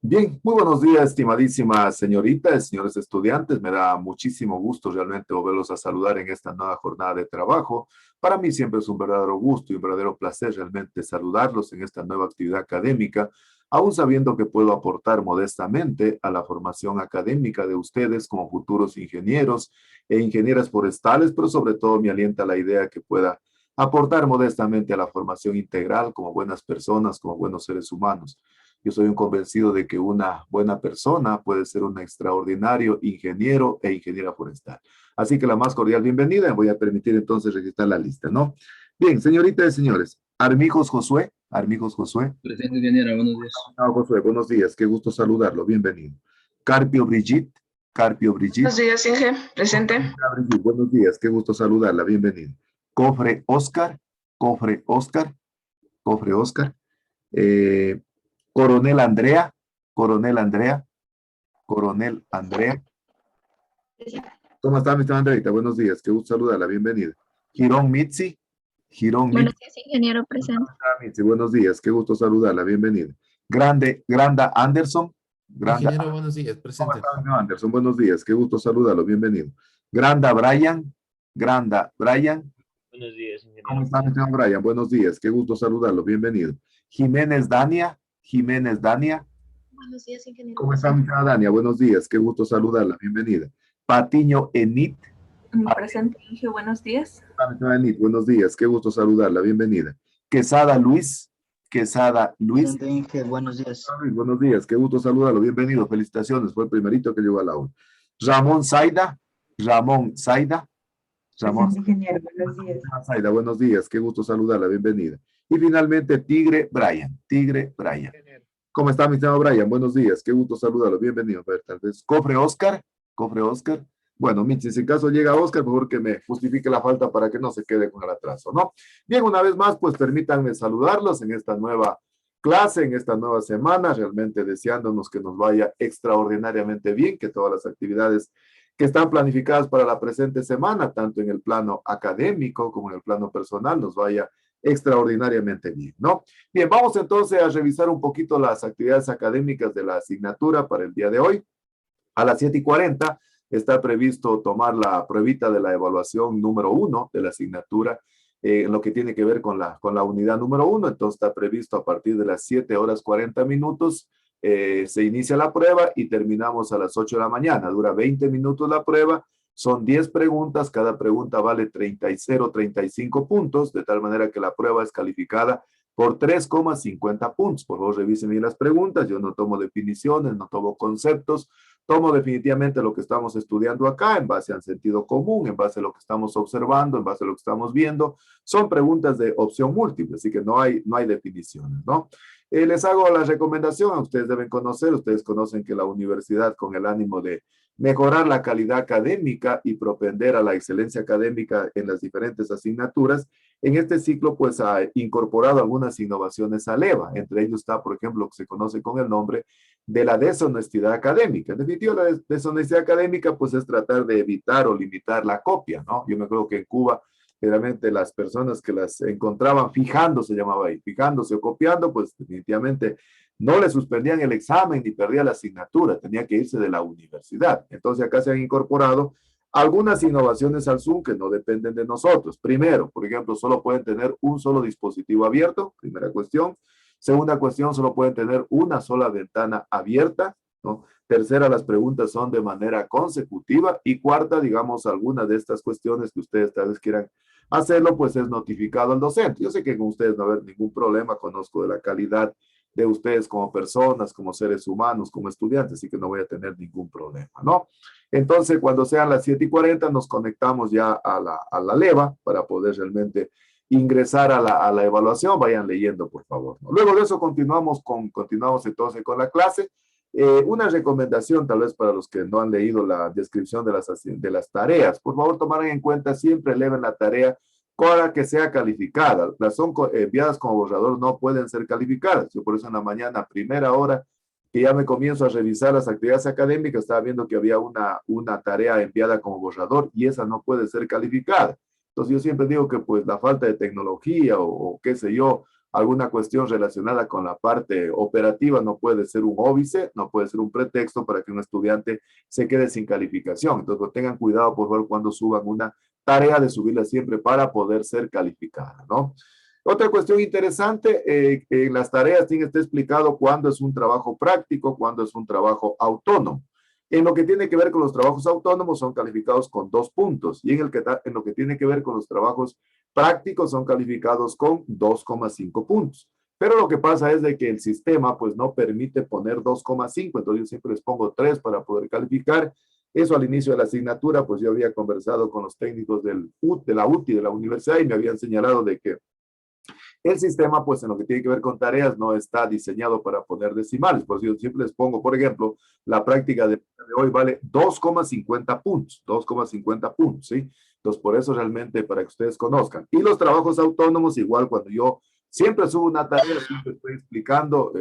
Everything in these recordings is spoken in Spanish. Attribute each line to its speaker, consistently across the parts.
Speaker 1: Bien, muy buenos días, estimadísimas señoritas, señores estudiantes. Me da muchísimo gusto realmente volverlos a saludar en esta nueva jornada de trabajo. Para mí siempre es un verdadero gusto y un verdadero placer realmente saludarlos en esta nueva actividad académica, aún sabiendo que puedo aportar modestamente a la formación académica de ustedes como futuros ingenieros e ingenieras forestales, pero sobre todo me alienta la idea que pueda aportar modestamente a la formación integral como buenas personas, como buenos seres humanos. Yo soy un convencido de que una buena persona puede ser un extraordinario ingeniero e ingeniera forestal. Así que la más cordial bienvenida. Me voy a permitir entonces registrar la lista, ¿no? Bien, señoritas y señores. Armijos Josué. Armijos Josué.
Speaker 2: Presente, ingeniero, buenos días.
Speaker 1: Josué, buenos días. Qué gusto saludarlo. Bienvenido. Carpio Brigitte. Carpio
Speaker 3: Buenos
Speaker 1: Brigitte.
Speaker 3: días, Inge. Presente.
Speaker 1: Brigitte, buenos días. Qué gusto saludarla. Bienvenido. Cofre Oscar. Cofre Oscar. Cofre Oscar. Eh, Coronel Andrea. Coronel Andrea. Coronel Andrea. ¿Cómo está, mi estimada Andreita? Buenos días, qué gusto saludarla, bienvenida. Girón Mitzi. Girón
Speaker 4: Buenos
Speaker 1: Mitzi.
Speaker 4: días, ingeniero presente.
Speaker 1: Mitzi, buenos días, qué gusto saludarla, bienvenida. Granda Anderson.
Speaker 5: Ingeniero, buenos días,
Speaker 1: ¿Cómo
Speaker 5: presente.
Speaker 1: está, señor Anderson? Buenos días, qué gusto saludarlo, bienvenido. Granda Brian. Granda Brian.
Speaker 2: Buenos días, ingeniero.
Speaker 1: ¿Cómo está, señor Brian? Buenos días, qué gusto saludarlo, bienvenido. Jiménez Dania. Jiménez Dania.
Speaker 4: Buenos días, ingeniero
Speaker 1: ¿Cómo está, mi
Speaker 4: presente.
Speaker 1: señora Dania? Buenos días, qué gusto saludarla, bienvenida. Patiño Enit.
Speaker 6: Presente, Inge, buenos días.
Speaker 1: Enit, buenos días, qué gusto saludarla, bienvenida. Quesada Luis. Quesada Luis.
Speaker 7: Presente, Inge, buenos días.
Speaker 1: Buenos días, qué gusto saludarlo, bienvenido, felicitaciones, fue el primerito que llegó a la aula. Ramón Zaida. Ramón Zaida. Ramón
Speaker 6: Presente, ingeniero, buenos días.
Speaker 1: Zaida, buenos días, qué gusto saludarla, bienvenida. Y finalmente, Tigre Brian. Tigre Brian. ¿Cómo está, mi estimado Brian? Buenos días, qué gusto saludarlo, bienvenido. Tal vez Cofre Oscar. Cofre Oscar. Bueno, Michi, si en caso llega Oscar, mejor que me justifique la falta para que no se quede con el atraso, ¿no? Bien, una vez más, pues permítanme saludarlos en esta nueva clase, en esta nueva semana, realmente deseándonos que nos vaya extraordinariamente bien, que todas las actividades que están planificadas para la presente semana, tanto en el plano académico como en el plano personal, nos vaya extraordinariamente bien, ¿no? Bien, vamos entonces a revisar un poquito las actividades académicas de la asignatura para el día de hoy. A las 7:40 está previsto tomar la pruebita de la evaluación número 1 de la asignatura, en lo que tiene que ver con la unidad número 1. Entonces está previsto a partir de las 7:40, se inicia la prueba y terminamos a las 8 de la mañana. Dura 20 minutos la prueba. Son 10 preguntas, cada pregunta vale 35 puntos, de tal manera que la prueba es calificada por 3,50 puntos. Por favor, revisen bien las preguntas. Yo no tomo definiciones, no tomo conceptos, tomo definitivamente lo que estamos estudiando acá en base al sentido común, en base a lo que estamos observando, en base a lo que estamos viendo. Son preguntas de opción múltiple, así que no hay definiciones, ¿no? Les hago la recomendación, ustedes deben conocer, ustedes conocen que la universidad, con el ánimo de mejorar la calidad académica y propender a la excelencia académica en las diferentes asignaturas, en este ciclo pues ha incorporado algunas innovaciones al EVA. Entre ellos está, por ejemplo, lo que se conoce con el nombre de la deshonestidad académica. En definitiva, la deshonestidad académica pues es tratar de evitar o limitar la copia, ¿no? Yo me acuerdo que en Cuba generalmente las personas que las encontraban fijando, se llamaba ahí, fijándose o copiando, pues definitivamente no le suspendían el examen ni perdía la asignatura, tenía que irse de la universidad. Entonces acá se han incorporado algunas innovaciones al Zoom que no dependen de nosotros. Primero, por ejemplo, solo pueden tener un solo dispositivo abierto, primera cuestión. Segunda cuestión, solo pueden tener una sola ventana abierta, ¿no? Tercera, las preguntas son de manera consecutiva. Y cuarta, digamos, algunas de estas cuestiones que ustedes tal vez quieran hacerlo, pues es notificado al docente. Yo sé que con ustedes no va a haber ningún problema, conozco de la calidad de ustedes como personas, como seres humanos, como estudiantes, así que no voy a tener ningún problema, ¿no? Entonces, cuando sean las 7:40, nos conectamos ya a la leva para poder realmente ingresar a la evaluación. Vayan leyendo, por favor, ¿no? Luego de eso continuamos entonces con la clase. Una recomendación tal vez para los que no han leído la descripción de las tareas. Por favor, tomar en cuenta, siempre eleven la tarea para que sea calificada. Las son enviadas como borrador, no pueden ser calificadas. Yo por eso en la mañana, a primera hora, que ya me comienzo a revisar las actividades académicas, estaba viendo que había una tarea enviada como borrador y esa no puede ser calificada. Entonces yo siempre digo que pues la falta de tecnología o qué sé yo, alguna cuestión relacionada con la parte operativa, no puede ser un óbice, no puede ser un pretexto para que un estudiante se quede sin calificación. Entonces, tengan cuidado, por favor, cuando suban una tarea de subirla siempre para poder ser calificada, ¿no? Otra cuestión interesante, en las tareas tiene que estar explicado cuándo es un trabajo práctico, cuándo es un trabajo autónomo. En lo que tiene que ver con los trabajos autónomos son calificados con 2 puntos y en lo que tiene que ver con los trabajos prácticos son calificados con 2,5 puntos. Pero lo que pasa es de que el sistema pues no permite poner 2,5, entonces yo siempre les pongo 3 para poder calificar. Eso al inicio de la asignatura, pues yo había conversado con los técnicos de la UTI, de la universidad, y me habían señalado de que el sistema, pues en lo que tiene que ver con tareas, no está diseñado para poner decimales. Por eso yo siempre les pongo, por ejemplo, la práctica de hoy vale 2,50 puntos, 2,50 puntos, ¿sí? Entonces, por eso realmente, para que ustedes conozcan. Y los trabajos autónomos, igual cuando yo siempre subo una tarea, siempre estoy explicando,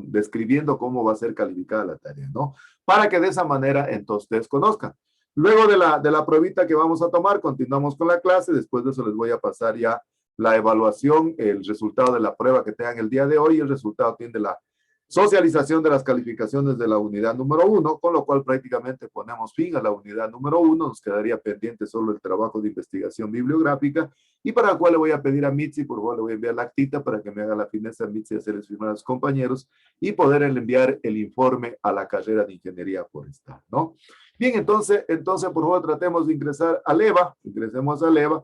Speaker 1: describiendo cómo va a ser calificada la tarea, ¿no? Para que de esa manera, entonces, ustedes conozcan. Luego de la pruebita que vamos a tomar, continuamos con la clase. Después de eso les voy a pasar ya la evaluación, el resultado de la prueba que tengan el día de hoy, y el resultado tiene la socialización de las calificaciones de la unidad número 1, con lo cual prácticamente ponemos fin a la unidad número 1, nos quedaría pendiente solo el trabajo de investigación bibliográfica, y para el cual le voy a pedir a Mitzi, por favor le voy a enviar la actita para que me haga la fineza Mitzi, hacerles firmar a los compañeros, y poder enviar el informe a la carrera de Ingeniería Forestal, ¿no? Bien, entonces por favor tratemos de ingresar a EVA, ingresemos a EVA.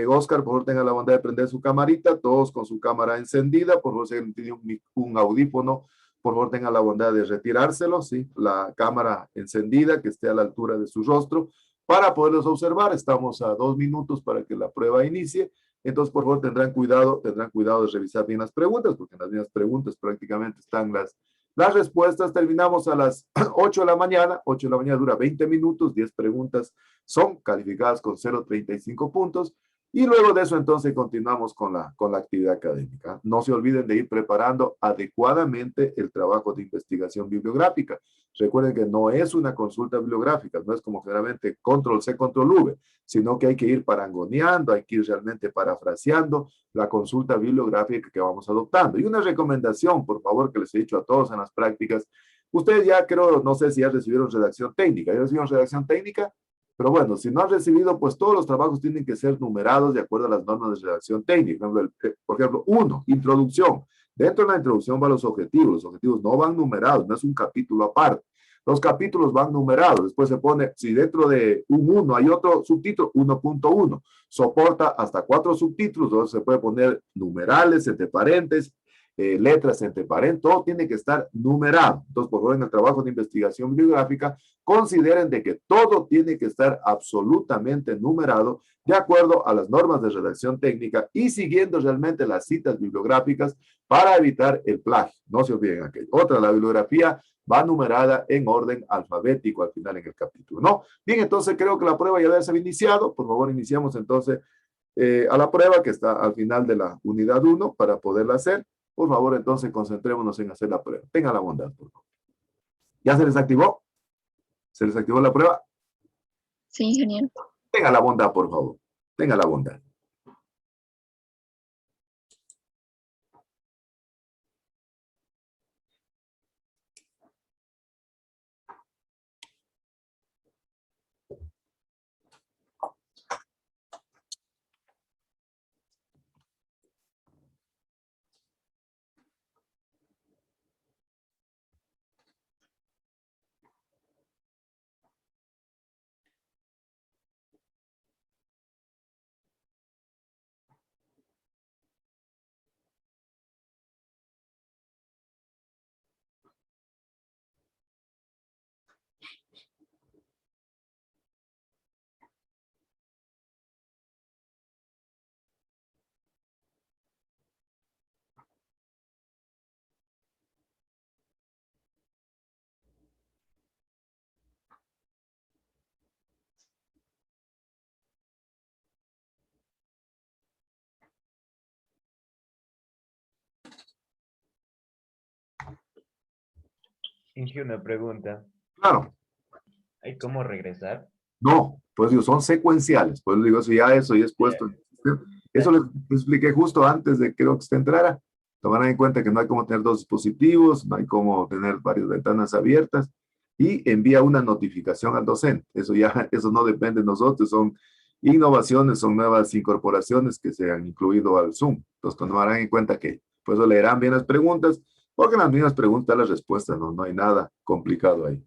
Speaker 1: Oscar, por favor, tenga la bondad de prender su camarita, todos con su cámara encendida, por favor, si alguien tiene un audífono, por favor, tenga la bondad de retirárselo, ¿sí? La cámara encendida, que esté a la altura de su rostro, para poderlos observar. Estamos a 2 minutos para que la prueba inicie, entonces, por favor, tendrán cuidado de revisar bien las preguntas, porque en las mismas preguntas prácticamente están las respuestas. Terminamos a las 8 de la mañana. 8 de la mañana dura 20 minutos. 10 preguntas son calificadas con 0,35 puntos. Y luego de eso, entonces, continuamos con la actividad académica. No se olviden de ir preparando adecuadamente el trabajo de investigación bibliográfica. Recuerden que no es una consulta bibliográfica, no es como generalmente control C, control V, sino que hay que ir parangoneando, hay que ir realmente parafraseando la consulta bibliográfica que vamos adoptando. Y una recomendación, por favor, que les he dicho a todos en las prácticas, ustedes ya creo, no sé si ya recibieron redacción técnica. ¿Ya recibieron redacción técnica? Pero bueno, si no han recibido, pues todos los trabajos tienen que ser numerados de acuerdo a las normas de redacción técnica. Por ejemplo, 1, introducción. Dentro de la introducción van los objetivos no van numerados, no es un capítulo aparte. Los capítulos van numerados, después se pone, si dentro de un 1 hay otro subtítulo, 1.1, soporta hasta 4 subtítulos, entonces se puede poner numerales, entre paréntesis, letras entre paréntesis, todo tiene que estar numerado. Entonces, por favor, en el trabajo de investigación bibliográfica, consideren de que todo tiene que estar absolutamente numerado de acuerdo a las normas de redacción técnica y siguiendo realmente las citas bibliográficas para evitar el plagio. No se olviden aquello. Otra, la bibliografía va numerada en orden alfabético al final en el capítulo, ¿no? Bien, entonces creo que la prueba ya debe ser iniciado. Por favor, iniciamos entonces a la prueba que está al final de la unidad 1 para poderla hacer. Por favor, entonces concentrémonos en hacer la prueba. Tenga la bondad, por favor. ¿Ya se les activó? ¿Se les activó la prueba?
Speaker 4: Sí, ingeniero.
Speaker 1: Tenga la bondad, por favor. Tenga la bondad.
Speaker 2: Inge, una pregunta.
Speaker 1: Claro.
Speaker 2: ¿Hay cómo regresar?
Speaker 1: No, pues digo, son secuenciales. Pues digo, si ya eso ya es puesto. Eso les expliqué justo antes de que creo que usted entrara. Tomarán en cuenta que no hay como tener dos dispositivos, no hay como tener varias ventanas abiertas y envía una notificación al docente. Eso ya, eso no depende de nosotros, son innovaciones, son nuevas incorporaciones que se han incluido al Zoom. Entonces, tomarán en cuenta que, pues, leerán bien las preguntas, porque en las mismas preguntas las respuestas, no hay nada complicado ahí.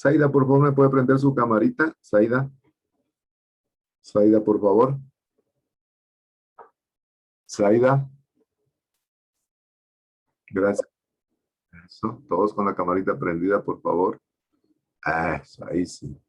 Speaker 1: Zaida, por favor, ¿me puede prender su camarita? Zaida. Zaida, por favor. Zaida. Gracias. Eso, todos con la camarita prendida, por favor. Ah, eso, ahí sí.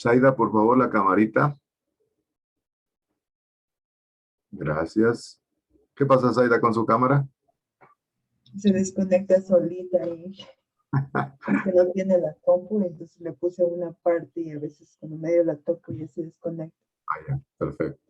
Speaker 1: Zaida, por favor, la camarita. Gracias. ¿Qué pasa, Zaida, con su cámara?
Speaker 3: Se desconecta solita y porque no tiene la compu, entonces le puse una parte y a veces cuando medio la toco ya se desconecta.
Speaker 1: Ah, ya, perfecto.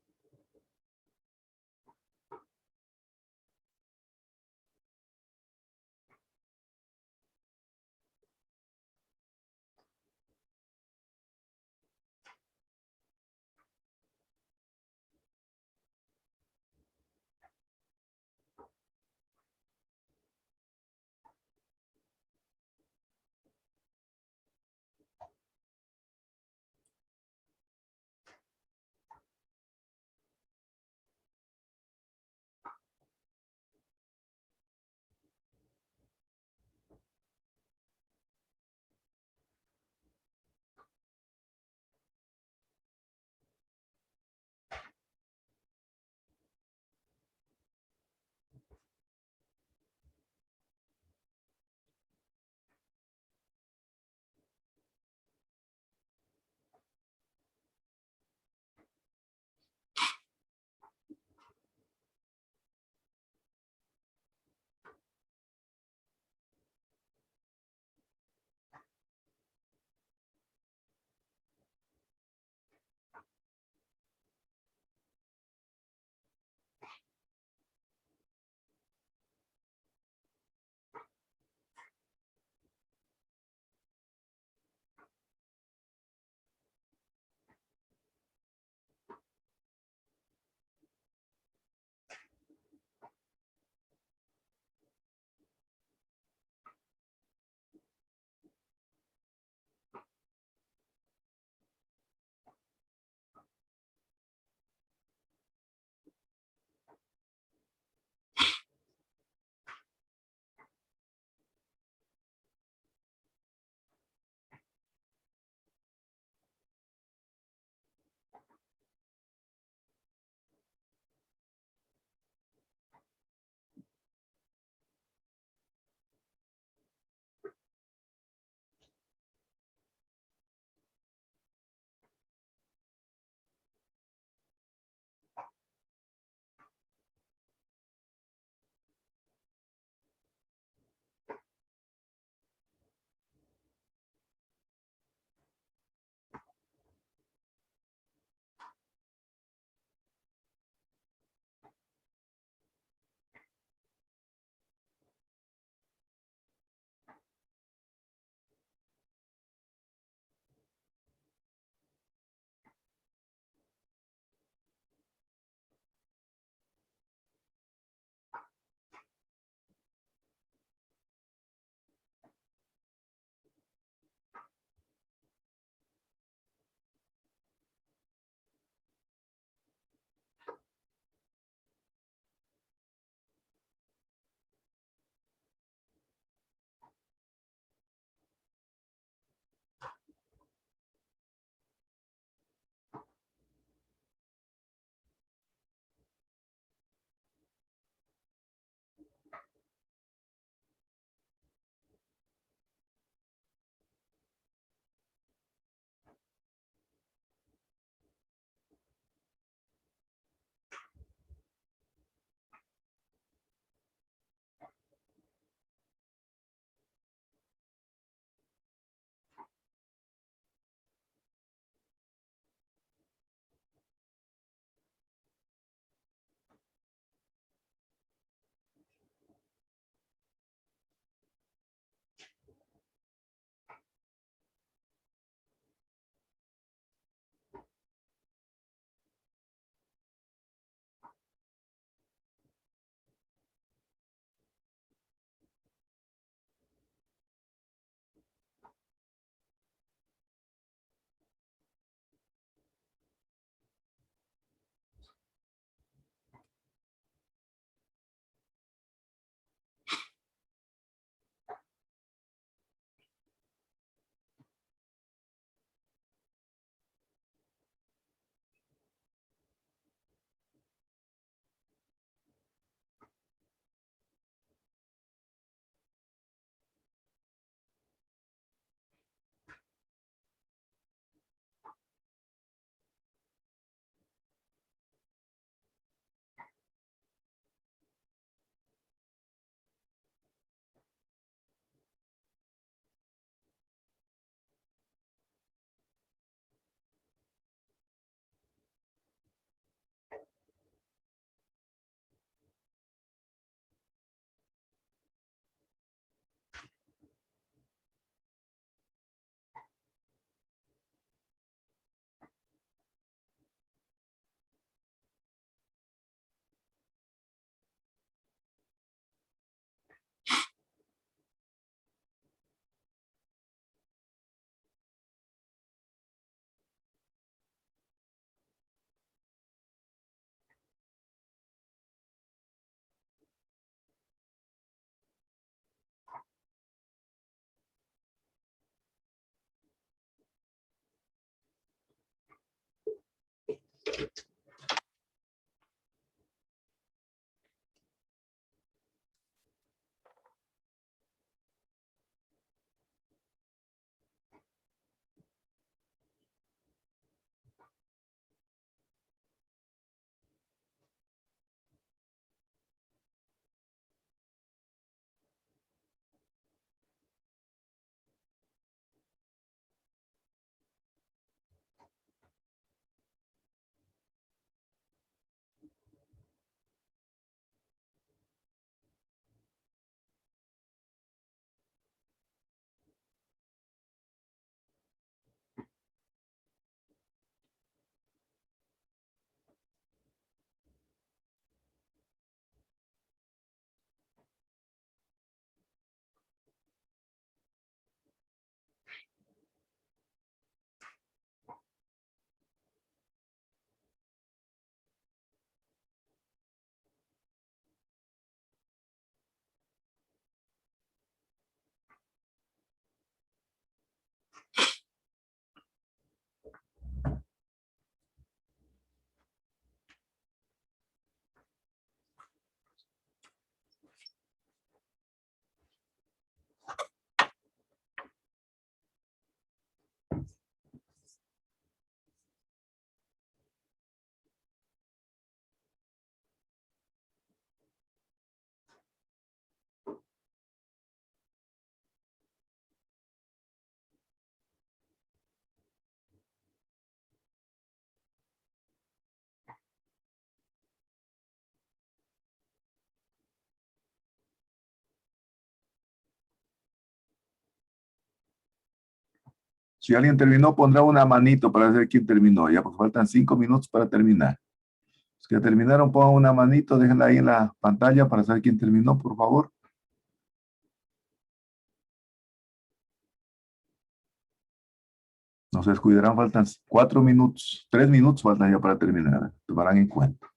Speaker 1: Si alguien terminó, pondrá una manito para ver quién terminó. Ya, porque faltan 5 minutos para terminar. Los que terminaron, pongan una manito, déjenla ahí en la pantalla para saber quién terminó, por favor. No se descuidarán, faltan 4 minutos, 3 minutos faltan ya para terminar. Tomarán en cuenta.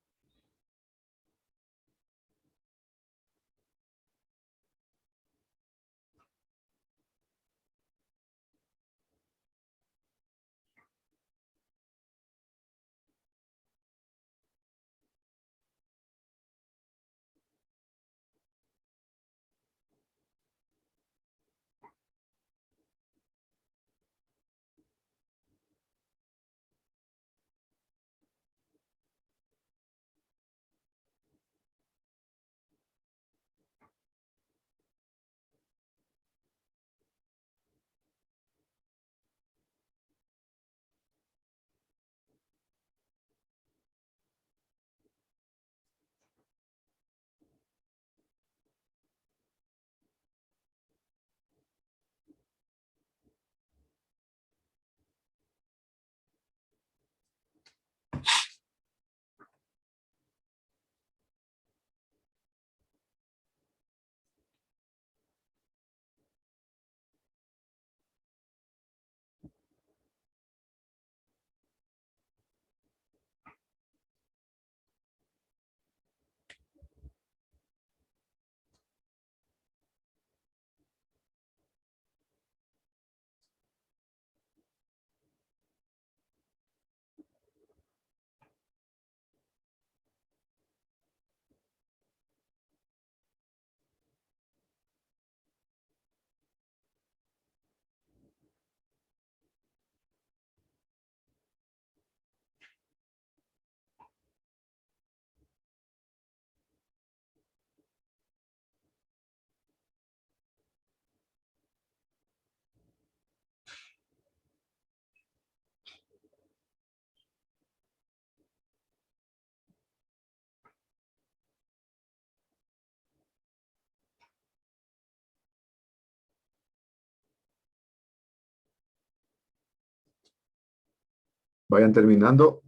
Speaker 1: Vayan terminando.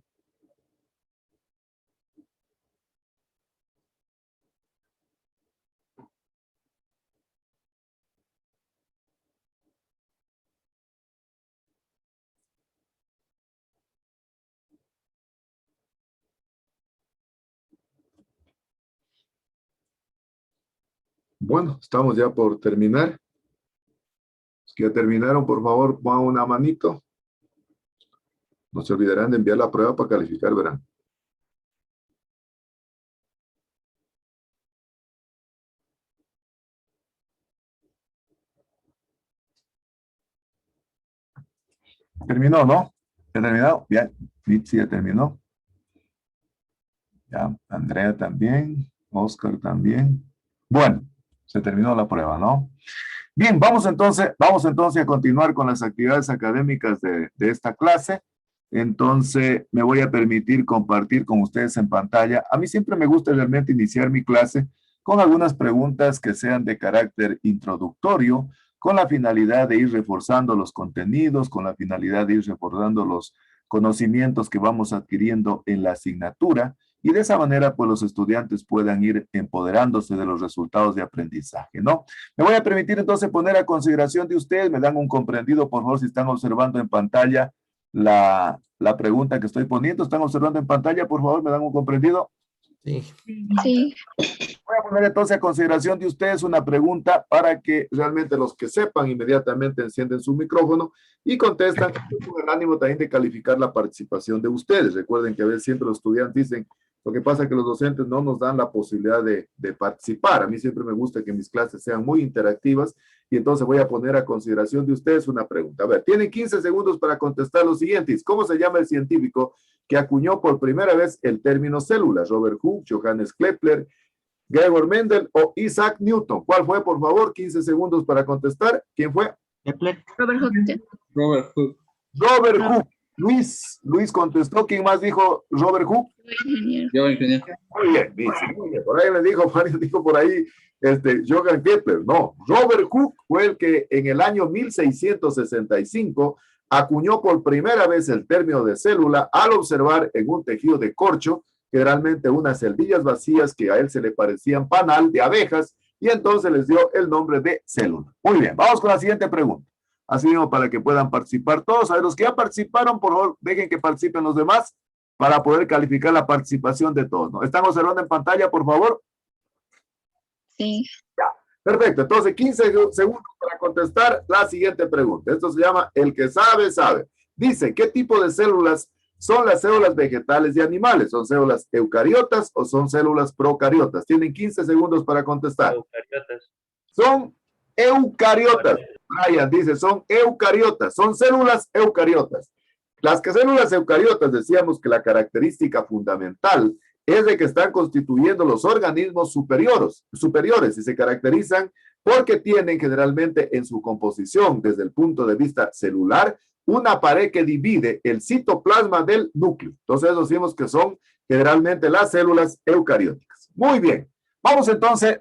Speaker 1: Bueno, estamos ya por terminar. Los que ya terminaron, por favor, pongan una manito. No se olvidarán de enviar la prueba para calificar, verán. ¿Terminó, no? ¿Ya terminado? Bien. Mitzi ya terminó. Ya, Andrea también. Oscar también. Bueno, se terminó la prueba, ¿no? Bien, vamos entonces a continuar con las actividades académicas de esta clase. Entonces, me voy a permitir compartir con ustedes en pantalla. A mí siempre me gusta realmente iniciar mi clase con algunas preguntas que sean de carácter introductorio, con la finalidad de ir reforzando los contenidos, con la finalidad de ir reforzando los conocimientos que vamos adquiriendo en la asignatura, y de esa manera, pues, los estudiantes puedan ir empoderándose de los resultados de aprendizaje, ¿no? Me voy a permitir entonces poner a consideración de ustedes, me dan un comprendido, por favor, si están observando en pantalla la pregunta que estoy poniendo. ¿Están observando en pantalla? Por favor, me dan un comprendido.
Speaker 5: Sí.
Speaker 4: Sí.
Speaker 1: Voy a poner entonces a consideración de ustedes una pregunta para que realmente los que sepan inmediatamente encienden su micrófono y contestan con el ánimo también de calificar la participación de ustedes. Recuerden que a veces siempre los estudiantes dicen, lo que pasa es que los docentes no nos dan la posibilidad de participar. A mí siempre me gusta que mis clases sean muy interactivas y entonces voy a poner a consideración de ustedes una pregunta. A ver, tienen 15 segundos para contestar los siguientes. ¿Cómo se llama el científico que acuñó por primera vez el término célula? ¿Robert Hooke, Johannes Kepler, Gregor Mendel o Isaac Newton? ¿Cuál fue, por favor? 15 segundos para contestar. ¿Quién fue?
Speaker 5: Kepler.
Speaker 4: Robert Hooke.
Speaker 5: Robert Hooke.
Speaker 1: Robert Hooke. Luis contestó. ¿Quién más dijo Robert Hooke?
Speaker 4: Ingeniero.
Speaker 5: Yo, ingeniero.
Speaker 1: Muy bien, dice, muy bien. Por ahí le dijo, dijo por ahí, Johann Kepler. No, Robert Hooke fue el que en el año 1665 acuñó por primera vez el término de célula al observar en un tejido de corcho, generalmente unas celdillas vacías que a él se le parecían panal de abejas, y entonces les dio el nombre de célula. Muy bien, vamos con la siguiente pregunta. Así mismo para que puedan participar todos. A ver, los que ya participaron, por favor, dejen que participen los demás para poder calificar la participación de todos, ¿no? ¿Están observando en pantalla, por favor?
Speaker 4: Sí.
Speaker 1: Perfecto, entonces 15 segundos para contestar la siguiente pregunta. Esto se llama el que sabe, sabe. Dice, ¿qué tipo de células son las células vegetales y animales? ¿Son células eucariotas o son células procariotas? Tienen 15 segundos para contestar.
Speaker 2: Eucariotas.
Speaker 1: Son eucariotas. Brian dice, son eucariotas, son células eucariotas. Las células eucariotas, decíamos que la característica fundamental es de que están constituyendo los organismos superiores y se caracterizan porque tienen generalmente en su composición, desde el punto de vista celular, una pared que divide el citoplasma del núcleo. Entonces, decimos que son generalmente las células eucarióticas. Muy bien. Vamos entonces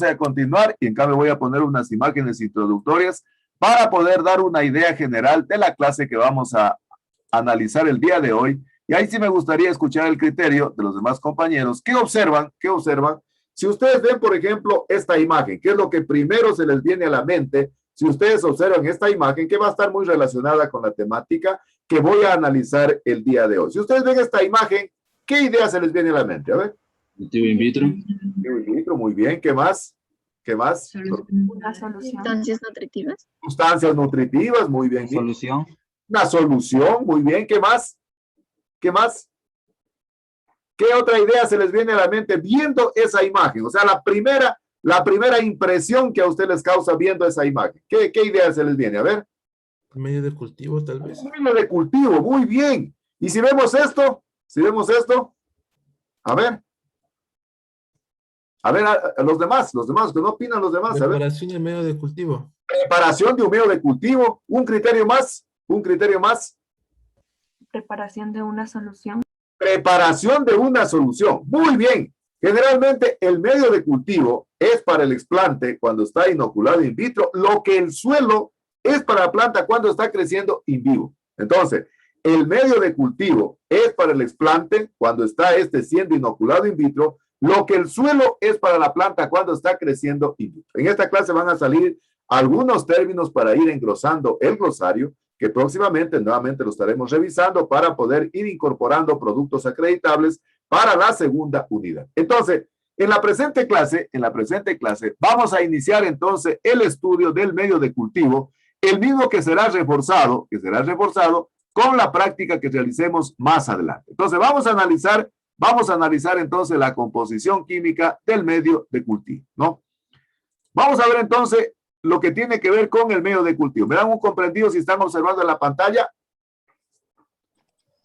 Speaker 1: a continuar y en cambio voy a poner unas imágenes introductorias para poder dar una idea general de la clase que vamos a analizar el día de hoy. Y ahí sí me gustaría escuchar el criterio de los demás compañeros. ¿Qué observan? ¿Qué observan? Si ustedes ven, por ejemplo, esta imagen, ¿qué es lo que primero se les viene a la mente? Si ustedes observan esta imagen, que va a estar muy relacionada con la temática que voy a analizar el día de hoy. Si ustedes ven esta imagen, ¿qué idea se les viene a la mente? A ver.
Speaker 5: Cultivo in vitro.
Speaker 1: Cultivo in vitro, muy bien. ¿Qué más? ¿Qué más?
Speaker 6: Una solución.
Speaker 4: Sustancias nutritivas.
Speaker 1: Sustancias nutritivas, muy bien.
Speaker 5: Solución.
Speaker 1: Una solución, muy bien. ¿Qué más? ¿Qué más? ¿Qué otra idea se les viene a la mente viendo esa imagen? O sea, la primera impresión que a usted les causa viendo esa imagen. ¿Qué idea se les viene? A ver.
Speaker 7: Medio de cultivo, tal vez.
Speaker 1: Medio de cultivo, muy bien. Y si vemos esto, a ver, a los demás, que no opinan los demás. A ver.
Speaker 7: Preparación de medio de cultivo.
Speaker 1: Preparación de un medio de cultivo. Un criterio más.
Speaker 6: Preparación de una solución.
Speaker 1: Preparación de una solución. Muy bien. Generalmente el medio de cultivo es para el explante cuando está inoculado in vitro, lo que el suelo es para la planta cuando está creciendo in vivo. Entonces, el medio de cultivo es para el explante cuando está siendo inoculado in vitro, lo que el suelo es para la planta cuando está creciendo in vitro. En esta clase van a salir algunos términos para ir engrosando el glosario, que próximamente nuevamente lo estaremos revisando para poder ir incorporando productos acreditables para la segunda unidad. Entonces, en la presente clase, vamos a iniciar entonces el estudio del medio de cultivo, el mismo que será reforzado con la práctica que realicemos más adelante. Entonces, vamos a analizar entonces la composición química del medio de cultivo, ¿no? Vamos a ver entonces lo que tiene que ver con el medio de cultivo. ¿Me dan un comprendido si están observando en la pantalla?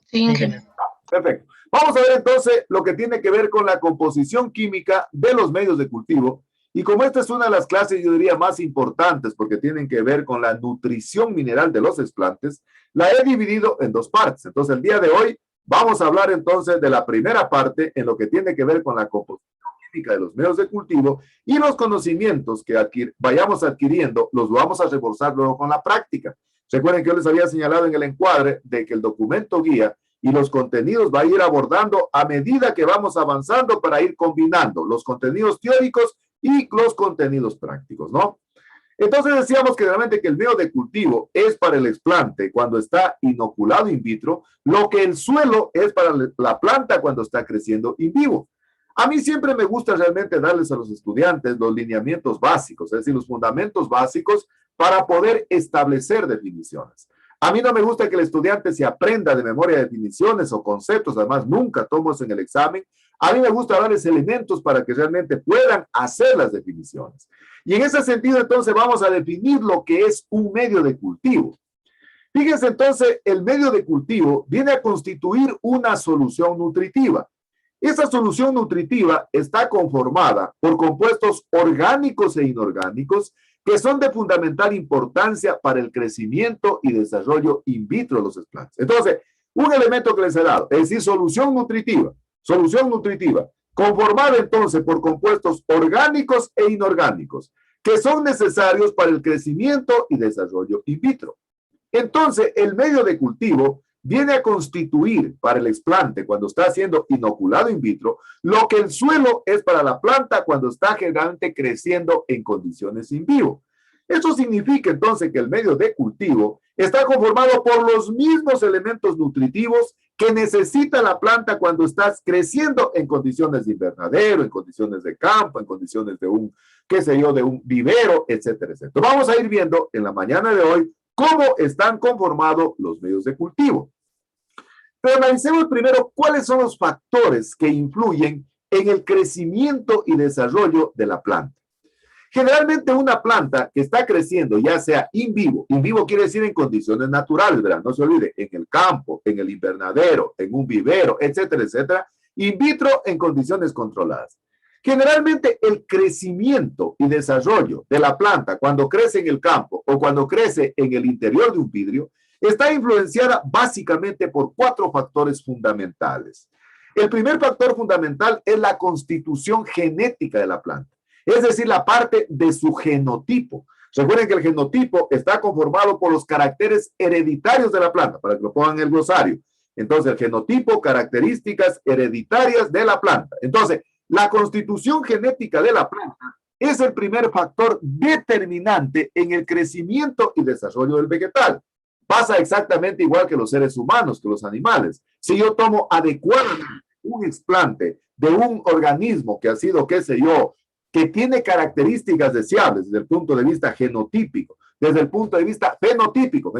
Speaker 4: Sí.
Speaker 1: Perfecto. Vamos a ver entonces lo que tiene que ver con la composición química de los medios de cultivo. Y como esta es una de las clases, yo diría, más importantes porque tienen que ver con la nutrición mineral de los explantes, la he dividido en dos partes. Entonces, el día de hoy vamos a hablar entonces de la primera parte en lo que tiene que ver con la composición química de los medios de cultivo y los conocimientos que vayamos adquiriendo los vamos a reforzar luego con la práctica. Recuerden que yo les había señalado en el encuadre de que el documento guía y los contenidos va a ir abordando a medida que vamos avanzando para ir combinando los contenidos teóricos y los contenidos prácticos, ¿no? Entonces decíamos que realmente que el medio de cultivo es para el explante cuando está inoculado in vitro, lo que el suelo es para la planta cuando está creciendo in vivo. A mí siempre me gusta realmente darles a los estudiantes los lineamientos básicos, es decir, los fundamentos básicos para poder establecer definiciones. A mí no me gusta que el estudiante se aprenda de memoria definiciones o conceptos, además nunca tomo eso en el examen. A mí me gusta darles elementos para que realmente puedan hacer las definiciones. Y en ese sentido, entonces, vamos a definir lo que es un medio de cultivo. Fíjense, entonces, el medio de cultivo viene a constituir una solución nutritiva. Esa solución nutritiva está conformada por compuestos orgánicos e inorgánicos que son de fundamental importancia para el crecimiento y desarrollo in vitro de los explantes. Entonces, un elemento que les he dado, es decir, solución nutritiva, conformada entonces por compuestos orgánicos e inorgánicos, que son necesarios para el crecimiento y desarrollo in vitro. Entonces, el medio de cultivo viene a constituir para el explante cuando está siendo inoculado in vitro lo que el suelo es para la planta cuando está generalmente creciendo en condiciones in vivo. Eso significa entonces que el medio de cultivo está conformado por los mismos elementos nutritivos que necesita la planta cuando estás creciendo en condiciones de invernadero, en condiciones de campo, en condiciones de un, qué sé yo, de un vivero, etcétera, etcétera. Vamos a ir viendo en la mañana de hoy cómo están conformados los medios de cultivo. Pero analicemos primero cuáles son los factores que influyen en el crecimiento y desarrollo de la planta. Generalmente una planta que está creciendo, ya sea in vivo quiere decir en condiciones naturales, ¿verdad? No se olvide, en el campo, en el invernadero, en un vivero, etcétera, etcétera, in vitro en condiciones controladas. Generalmente el crecimiento y desarrollo de la planta cuando crece en el campo o cuando crece en el interior de un vidrio está influenciada básicamente por 4 factores fundamentales. El primer factor fundamental es la constitución genética de la planta. Es decir, la parte de su genotipo. Recuerden que el genotipo está conformado por los caracteres hereditarios de la planta, para que lo pongan en el glosario. Entonces, el genotipo, características hereditarias de la planta. Entonces, la constitución genética de la planta es el primer factor determinante en el crecimiento y desarrollo del vegetal. Pasa exactamente igual que los seres humanos, que los animales. Si yo tomo adecuadamente un explante de un organismo que ha sido, qué sé yo, que tiene características deseables desde el punto de vista genotípico, desde el punto de vista fenotípico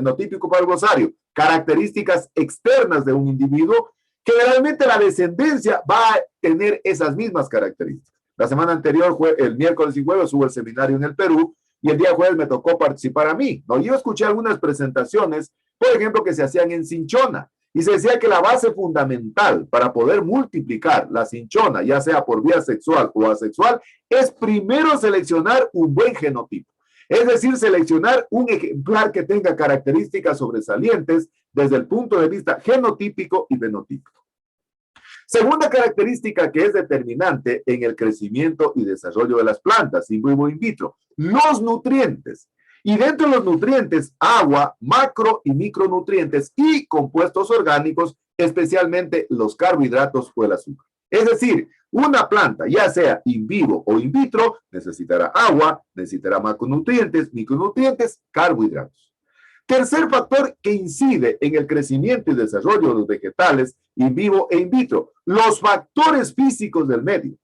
Speaker 1: para el glosario, características externas de un individuo, generalmente la descendencia va a tener esas mismas características. La semana anterior, el miércoles y jueves, hubo el seminario en el Perú, y el día jueves me tocó participar a mí, ¿no? Yo escuché algunas presentaciones, por ejemplo, que se hacían en cinchona, y se decía que la base fundamental para poder multiplicar la cinchona, ya sea por vía sexual o asexual, es primero seleccionar un buen genotipo. Es decir, seleccionar un ejemplar que tenga características sobresalientes desde el punto de vista genotípico y fenotípico. Segunda característica que es determinante en el crecimiento y desarrollo de las plantas, in vivo e in vitro, los nutrientes. Y dentro de los nutrientes, agua, macro y micronutrientes y compuestos orgánicos, especialmente los carbohidratos o el azúcar. Es decir, una planta, ya sea in vivo o in vitro, necesitará agua, necesitará macronutrientes, micronutrientes, carbohidratos. Tercer factor que incide en el crecimiento y desarrollo de los vegetales, in vivo e in vitro, los factores físicos del medio.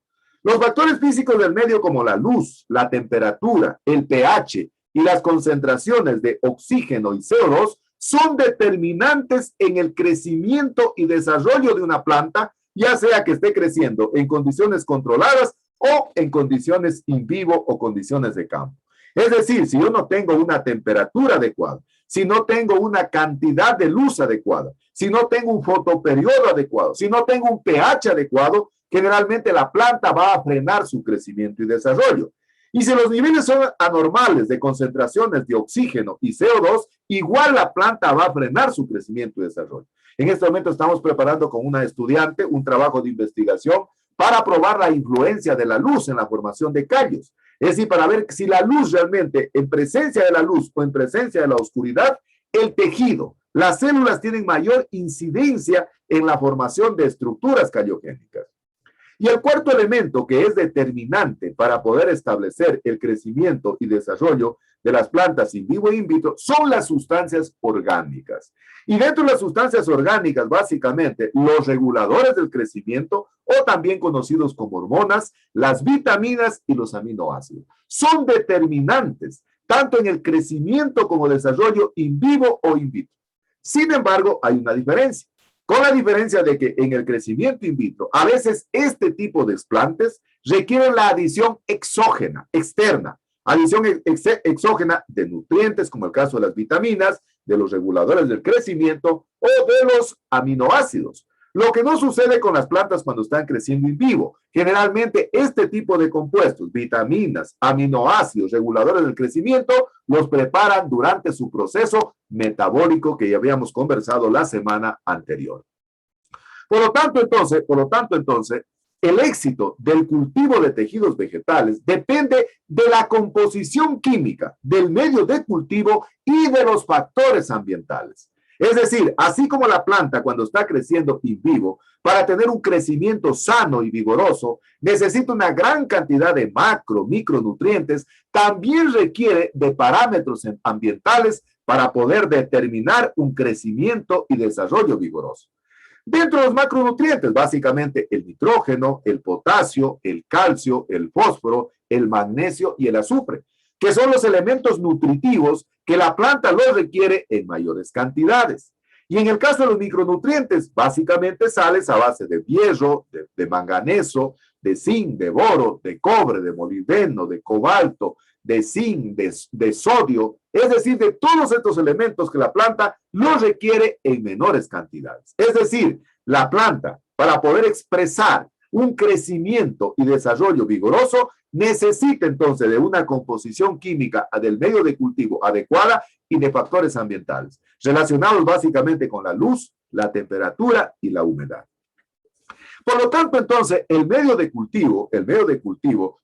Speaker 1: Los factores físicos del medio como la luz, la temperatura, el pH, y las concentraciones de oxígeno y CO2 son determinantes en el crecimiento y desarrollo de una planta, ya sea que esté creciendo en condiciones controladas o en condiciones in vivo o condiciones de campo. Es decir, si yo no tengo una temperatura adecuada, si no tengo una cantidad de luz adecuada, si no tengo un fotoperiodo adecuado, si no tengo un pH adecuado, generalmente la planta va a frenar su crecimiento y desarrollo. Y si los niveles son anormales de concentraciones de oxígeno y CO2, igual la planta va a frenar su crecimiento y desarrollo. En este momento estamos preparando con una estudiante un trabajo de investigación para probar la influencia de la luz en la formación de callos. Es decir, para ver si la luz realmente, en presencia de la luz o en presencia de la oscuridad, el tejido, las células tienen mayor incidencia en la formación de estructuras callogénicas. Y el cuarto elemento que es determinante para poder establecer el crecimiento y desarrollo de las plantas in vivo e in vitro son las sustancias orgánicas. Y dentro de las sustancias orgánicas, básicamente, los reguladores del crecimiento, o también conocidos como hormonas, las vitaminas y los aminoácidos, son determinantes tanto en el crecimiento como desarrollo in vivo o in vitro. Sin embargo, hay una diferencia. Con la diferencia de que en el crecimiento in vitro, a veces este tipo de explantes requieren la adición exógena, externa, adición exógena de nutrientes, como el caso de las vitaminas, de los reguladores del crecimiento o de los aminoácidos. Lo que no sucede con las plantas cuando están creciendo in vivo. Generalmente este tipo de compuestos, vitaminas, aminoácidos, reguladores del crecimiento, los preparan durante su proceso metabólico que ya habíamos conversado la semana anterior. Por lo tanto, entonces, el éxito del cultivo de tejidos vegetales depende de la composición química del medio de cultivo y de los factores ambientales. Es decir, así como la planta cuando está creciendo in vivo, para tener un crecimiento sano y vigoroso, necesita una gran cantidad de micronutrientes, también requiere de parámetros ambientales para poder determinar un crecimiento y desarrollo vigoroso. Dentro de los macronutrientes, básicamente el nitrógeno, el potasio, el calcio, el fósforo, el magnesio y el azufre, que son los elementos nutritivos que la planta los requiere en mayores cantidades. Y en el caso de los micronutrientes, básicamente sales a base de hierro, de manganeso, de zinc, de boro, de cobre, de molibdeno, de cobalto, de zinc, de sodio, es decir, de todos estos elementos que la planta los requiere en menores cantidades. Es decir, la planta, para poder expresar un crecimiento y desarrollo vigoroso, necesita entonces de una composición química del medio de cultivo adecuada y de factores ambientales, relacionados básicamente con la luz, la temperatura y la humedad. Por lo tanto, entonces, el medio de cultivo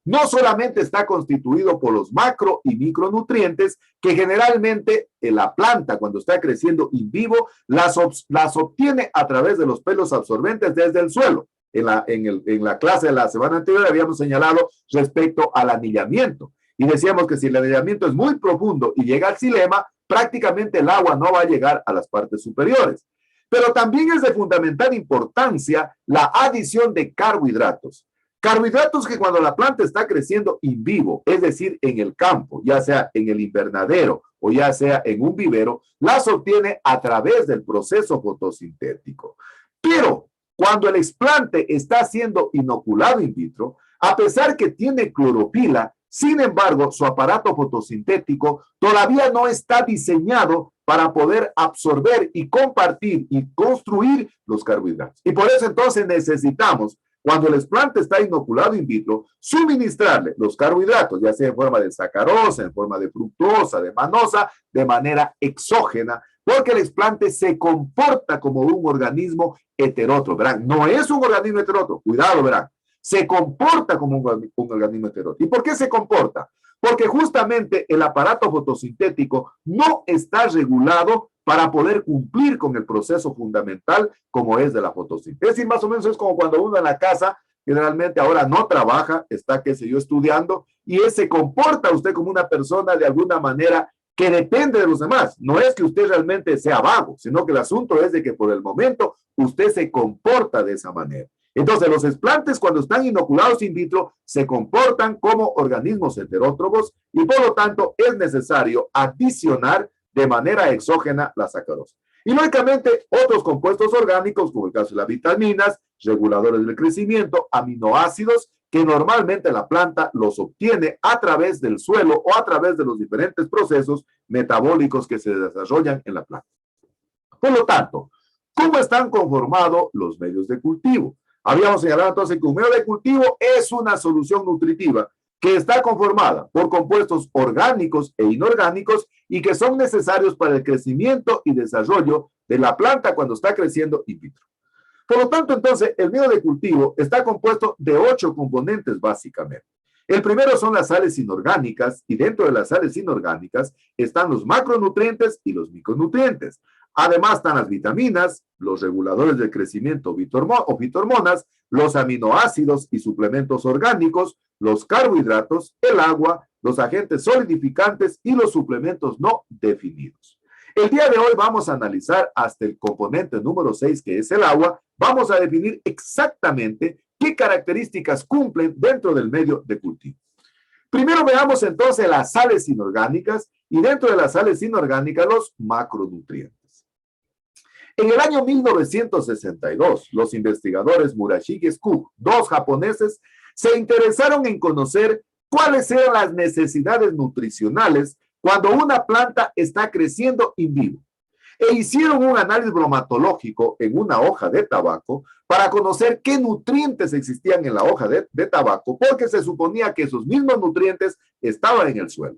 Speaker 1: no solamente está constituido por los macro y micronutrientes que generalmente la planta cuando está creciendo in vivo las obtiene a través de los pelos absorbentes desde el suelo. En la clase de la semana anterior habíamos señalado respecto al anillamiento y decíamos que si el anillamiento es muy profundo y llega al xilema, prácticamente el agua no va a llegar a las partes superiores. Pero también es de fundamental importancia la adición de carbohidratos. Carbohidratos que cuando la planta está creciendo in vivo, es decir, en el campo, ya sea en el invernadero o ya sea en un vivero, las obtiene a través del proceso fotosintético. Pero cuando el explante está siendo inoculado in vitro, a pesar que tiene clorofila, sin embargo, su aparato fotosintético todavía no está diseñado para poder absorber y compartir y construir los carbohidratos. Y por eso entonces necesitamos, cuando el explante está inoculado in vitro, suministrarle los carbohidratos, ya sea en forma de sacarosa, en forma de fructosa, de manosa, de manera exógena, porque el explante se comporta como un organismo heterótrofo, ¿verán? No es un organismo heterótrofo, cuidado, verán. Se comporta como un organismo heterótrofo. ¿Y por qué se comporta? Porque justamente el aparato fotosintético no está regulado para poder cumplir con el proceso fundamental como es de la fotosíntesis. Es decir, más o menos es como cuando uno en la casa generalmente ahora no trabaja, está, qué sé yo, estudiando, y se comporta usted como una persona de alguna manera que depende de los demás. No es que usted realmente sea vago, sino que el asunto es de que por el momento usted se comporta de esa manera. Entonces, los explantes, cuando están inoculados in vitro, se comportan como organismos heterótrofos y, por lo tanto, es necesario adicionar de manera exógena la sacarosa. Y, lógicamente, otros compuestos orgánicos, como el caso de las vitaminas, reguladores del crecimiento, aminoácidos, que normalmente la planta los obtiene a través del suelo o a través de los diferentes procesos metabólicos que se desarrollan en la planta. Por lo tanto, ¿cómo están conformados los medios de cultivo? Habíamos señalado entonces que un medio de cultivo es una solución nutritiva que está conformada por compuestos orgánicos e inorgánicos y que son necesarios para el crecimiento y desarrollo de la planta cuando está creciendo in vitro. Por lo tanto, entonces, el medio de cultivo está compuesto de 8 componentes básicamente. El primero son las sales inorgánicas y dentro de las sales inorgánicas están los macronutrientes y los micronutrientes. Además están las vitaminas, los reguladores del crecimiento o fitohormonas, los aminoácidos y suplementos orgánicos, los carbohidratos, el agua, los agentes solidificantes y los suplementos no definidos. El día de hoy vamos a analizar hasta el componente número 6, que es el agua. Vamos a definir exactamente qué características cumplen dentro del medio de cultivo. Primero veamos entonces las sales inorgánicas y dentro de las sales inorgánicas los macronutrientes. En el año 1962, los investigadores Murashige Scoop, 2 japoneses, se interesaron en conocer cuáles eran las necesidades nutricionales cuando una planta está creciendo in vivo. E hicieron un análisis bromatológico en una hoja de tabaco para conocer qué nutrientes existían en la hoja de tabaco, porque se suponía que esos mismos nutrientes estaban en el suelo.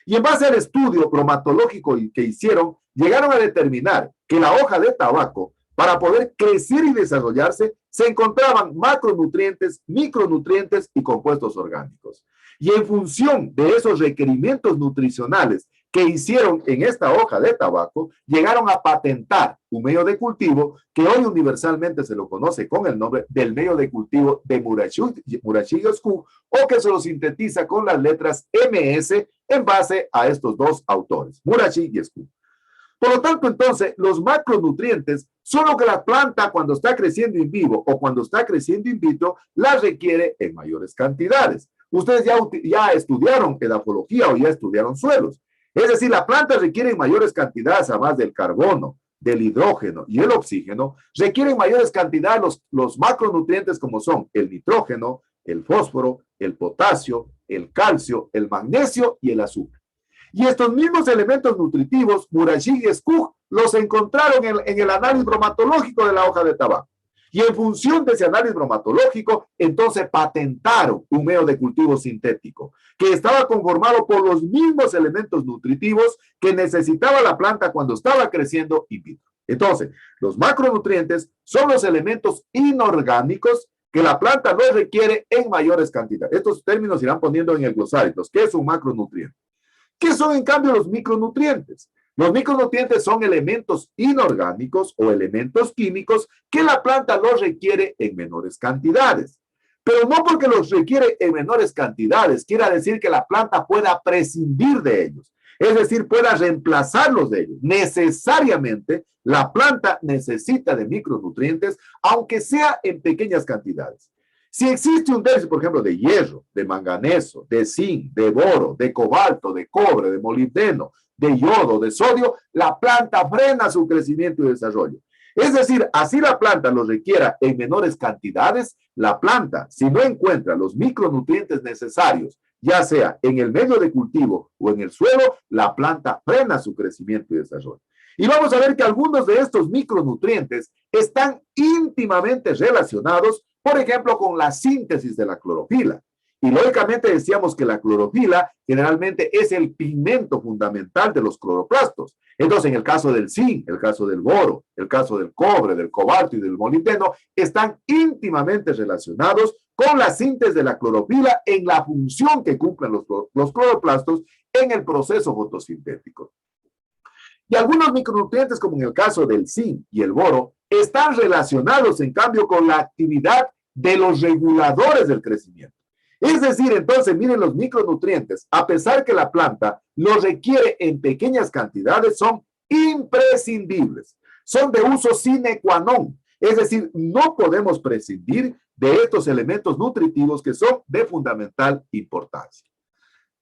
Speaker 1: Y en base al estudio bromatológico que hicieron, llegaron a determinar que la hoja de tabaco, para poder crecer y desarrollarse, se encontraban macronutrientes, micronutrientes y compuestos orgánicos. Y en función de esos requerimientos nutricionales que hicieron en esta hoja de tabaco, llegaron a patentar un medio de cultivo que hoy universalmente se lo conoce con el nombre del medio de cultivo de Murashige-Skug, o que se lo sintetiza con las letras MS en base a estos dos autores, Murashige y Skug. Por lo tanto, entonces, los macronutrientes son lo que la planta cuando está creciendo in vivo o cuando está creciendo in vitro las requiere en mayores cantidades. Ustedes ya estudiaron edafología o ya estudiaron suelos. Es decir, la planta requiere en mayores cantidades, además del carbono, del hidrógeno y el oxígeno, requieren mayores cantidades los macronutrientes como son el nitrógeno, el fósforo, el potasio, el calcio, el magnesio y el azufre. Y estos mismos elementos nutritivos, Murashige y Skug los encontraron en el análisis bromatológico de la hoja de tabaco. Y en función de ese análisis bromatológico, entonces patentaron un medio de cultivo sintético que estaba conformado por los mismos elementos nutritivos que necesitaba la planta cuando estaba creciendo in vitro. Entonces, los macronutrientes son los elementos inorgánicos que la planta no requiere en mayores cantidades. Estos términos se irán poniendo en el glosario. ¿Qué es un macronutriente? ¿Qué son en cambio los micronutrientes? Los micronutrientes son elementos inorgánicos o elementos químicos que la planta los requiere en menores cantidades. Pero no porque los requiere en menores cantidades, quiere decir que la planta pueda prescindir de ellos. Es decir, pueda reemplazarlos de ellos. Necesariamente, la planta necesita de micronutrientes, aunque sea en pequeñas cantidades. Si existe un déficit, por ejemplo, de hierro, de manganeso, de zinc, de boro, de cobalto, de cobre, de molibdeno, de yodo, de sodio, la planta frena su crecimiento y desarrollo. Es decir, así la planta los requiera en menores cantidades, la planta, si no encuentra los micronutrientes necesarios, ya sea en el medio de cultivo o en el suelo, la planta frena su crecimiento y desarrollo. Y vamos a ver que algunos de estos micronutrientes están íntimamente relacionados, por ejemplo, con la síntesis de la clorofila. Y lógicamente decíamos que la clorofila generalmente es el pigmento fundamental de los cloroplastos. Entonces, en el caso del zinc, el caso del boro, el caso del cobre, del cobalto y del molibdeno, están íntimamente relacionados con la síntesis de la clorofila en la función que cumplen los cloroplastos en el proceso fotosintético. Y algunos micronutrientes, como en el caso del zinc y el boro, están relacionados, en cambio, con la actividad de los reguladores del crecimiento. Es decir, entonces, miren, los micronutrientes, a pesar que la planta los requiere en pequeñas cantidades, son imprescindibles. Son de uso sine qua non. Es decir, no podemos prescindir de estos elementos nutritivos que son de fundamental importancia.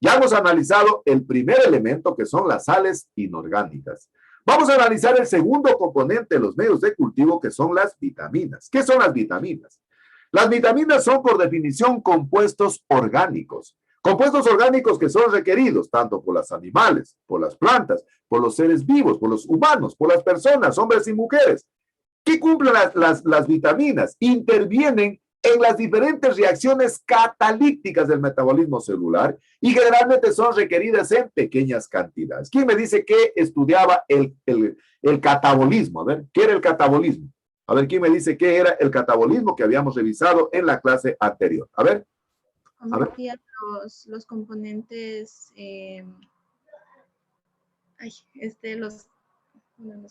Speaker 1: Ya hemos analizado el primer elemento, que son las sales inorgánicas. Vamos a analizar el segundo componente de los medios de cultivo, que son las vitaminas. ¿Qué son las vitaminas? Las vitaminas son, por definición, compuestos orgánicos. Compuestos orgánicos que son requeridos tanto por los animales, por las plantas, por los seres vivos, por los humanos, por las personas, hombres y mujeres. ¿Qué cumplen las vitaminas? Intervienen en las diferentes reacciones catalíticas del metabolismo celular y generalmente son requeridas en pequeñas cantidades. ¿Quién me dice que estudiaba el catabolismo? A ver, ¿qué era el catabolismo? A ver, ¿quién me dice qué era el catabolismo que habíamos revisado en la clase anterior? A ver.
Speaker 5: Convertían los componentes, los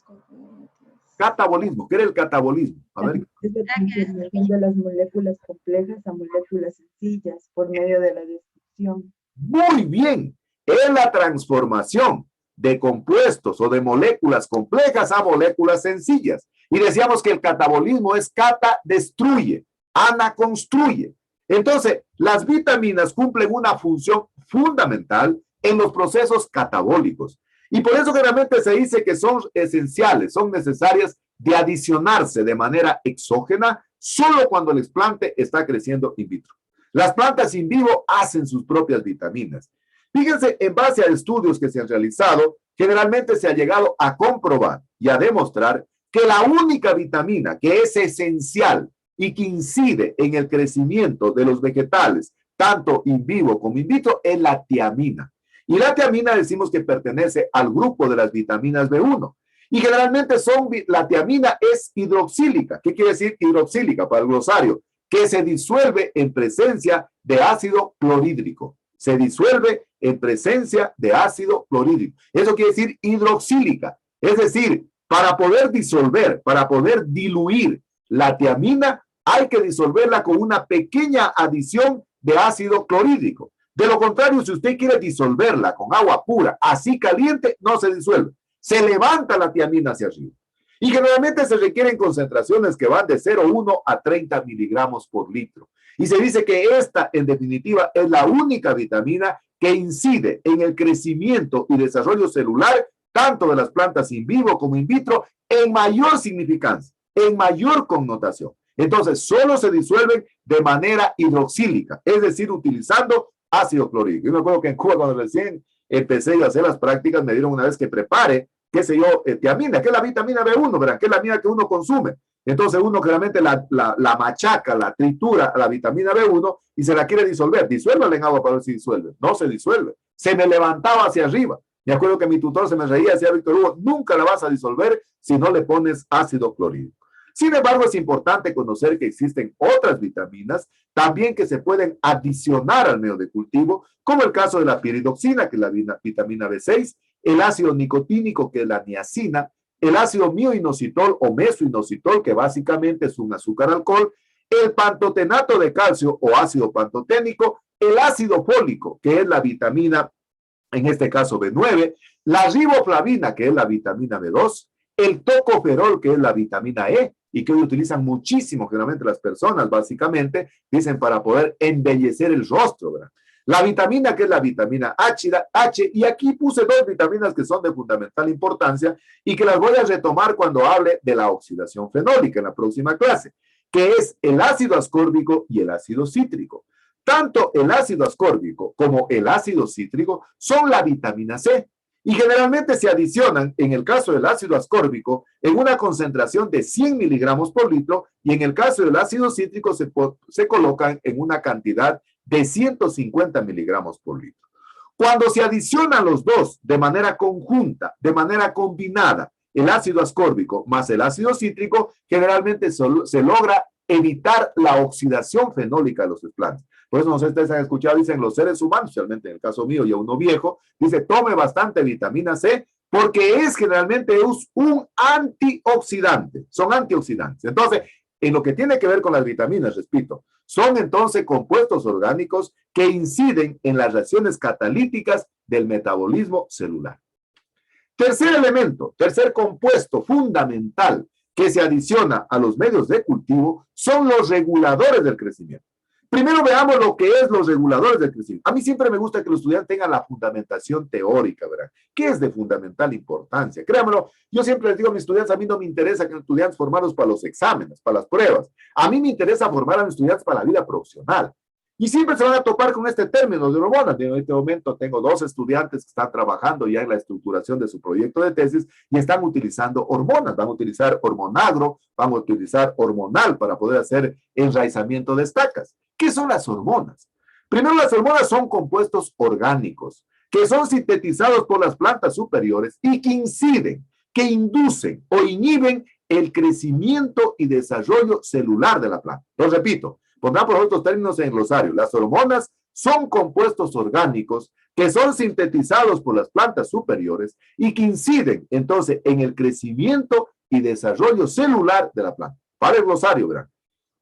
Speaker 5: componentes.
Speaker 1: Catabolismo, ¿qué era el catabolismo? A ver.
Speaker 3: Es la transformación de las moléculas complejas a moléculas sencillas por medio de la destrucción.
Speaker 1: Muy bien, es la transformación de compuestos o de moléculas complejas a moléculas sencillas. Y decíamos que el catabolismo es cata, destruye, ana, construye. Entonces, las vitaminas cumplen una función fundamental en los procesos catabólicos. Y por eso generalmente se dice que son esenciales, son necesarias de adicionarse de manera exógena solo cuando el explante está creciendo in vitro. Las plantas in vivo hacen sus propias vitaminas. Fíjense, en base a estudios que se han realizado, generalmente se ha llegado a comprobar y a demostrar que la única vitamina que es esencial y que incide en el crecimiento de los vegetales, tanto in vivo como in vitro, es la tiamina. Y la tiamina decimos que pertenece al grupo de las vitaminas B1. Y generalmente la tiamina es hidroxílica. ¿Qué quiere decir hidroxílica para el glosario? Que se disuelve en presencia de ácido clorhídrico. Se disuelve en presencia de ácido clorhídrico. Eso quiere decir hidroxílica. Es decir, para poder disolver, para poder diluir la tiamina, hay que disolverla con una pequeña adición de ácido clorhídrico. De lo contrario, si usted quiere disolverla con agua pura, así caliente, no se disuelve. Se levanta la tiamina hacia arriba. Y generalmente se requieren concentraciones que van de 0,1 a 30 miligramos por litro. Y se dice que esta, en definitiva, es la única vitamina que incide en el crecimiento y desarrollo celular, tanto de las plantas in vivo como in vitro, en mayor significancia, en mayor connotación. Entonces, solo se disuelven de manera hidroxílica, es decir, utilizando ácido clorhídrico. Yo me acuerdo que en Cuba, cuando recién empecé a hacer las prácticas, me dieron una vez que prepare, qué sé yo, tiamina, que es la vitamina B1, ¿verdad? Que es la vitamina que uno consume. Entonces uno generalmente la machaca, la tritura, la vitamina B1 y se la quiere disolver. Disuélvala en agua para ver si disuelve. No se disuelve. Se me levantaba hacia arriba. Me acuerdo que mi tutor se me reía, decía Víctor Hugo, nunca la vas a disolver si no le pones ácido clorhídrico. Sin embargo, es importante conocer que existen otras vitaminas también que se pueden adicionar al medio de cultivo, como el caso de la piridoxina, que es la vitamina B6, el ácido nicotínico, que es la niacina, el ácido mioinositol o mesoinositol, que básicamente es un azúcar alcohol, el pantotenato de calcio o ácido pantoténico, el ácido fólico, que es la vitamina, en este caso B9, la riboflavina, que es la vitamina B2, el tocoferol, que es la vitamina E, y que hoy utilizan muchísimo, generalmente las personas, básicamente, dicen para poder embellecer el rostro, ¿verdad? La vitamina, que es la vitamina H, y aquí puse dos vitaminas que son de fundamental importancia y que las voy a retomar cuando hable de la oxidación fenólica en la próxima clase, que es el ácido ascórbico y el ácido cítrico. Tanto el ácido ascórbico como el ácido cítrico son la vitamina C y generalmente se adicionan, en el caso del ácido ascórbico, en una concentración de 100 miligramos por litro y en el caso del ácido cítrico se colocan en una cantidad de 150 miligramos por litro. Cuando se adicionan los dos de manera conjunta, de manera combinada, el ácido ascórbico más el ácido cítrico, generalmente se logra evitar la oxidación fenólica de los plantas. Por eso no sé si ustedes han escuchado, dicen los seres humanos, especialmente en el caso mío, ya uno viejo, dice tome bastante vitamina C porque es generalmente un antioxidante, son antioxidantes. Entonces, en lo que tiene que ver con las vitaminas, repito, son entonces compuestos orgánicos que inciden en las reacciones catalíticas del metabolismo celular. Tercer elemento, tercer compuesto fundamental que se adiciona a los medios de cultivo son los reguladores del crecimiento. Primero veamos lo que es los reguladores del crecimiento. A mí siempre me gusta que los estudiantes tengan la fundamentación teórica, ¿verdad? ¿Qué es de fundamental importancia? Créanmelo, yo siempre les digo a mis estudiantes, a mí no me interesa que los estudiantes formarlos para los exámenes, para las pruebas. A mí me interesa formar a mis estudiantes para la vida profesional. Y siempre se van a topar con este término de hormonas. En este momento tengo 2 estudiantes que están trabajando ya en la estructuración de su proyecto de tesis y están utilizando hormonas. Van a utilizar hormonagro, van a utilizar hormonal para poder hacer enraizamiento de estacas. ¿Qué son las hormonas? Primero, las hormonas son compuestos orgánicos que son sintetizados por las plantas superiores y que inciden, que inducen o inhiben el crecimiento y desarrollo celular de la planta. Lo repito, pongamos otros términos en el glosario. Las hormonas son compuestos orgánicos que son sintetizados por las plantas superiores y que inciden entonces en el crecimiento y desarrollo celular de la planta. Para el glosario, verán.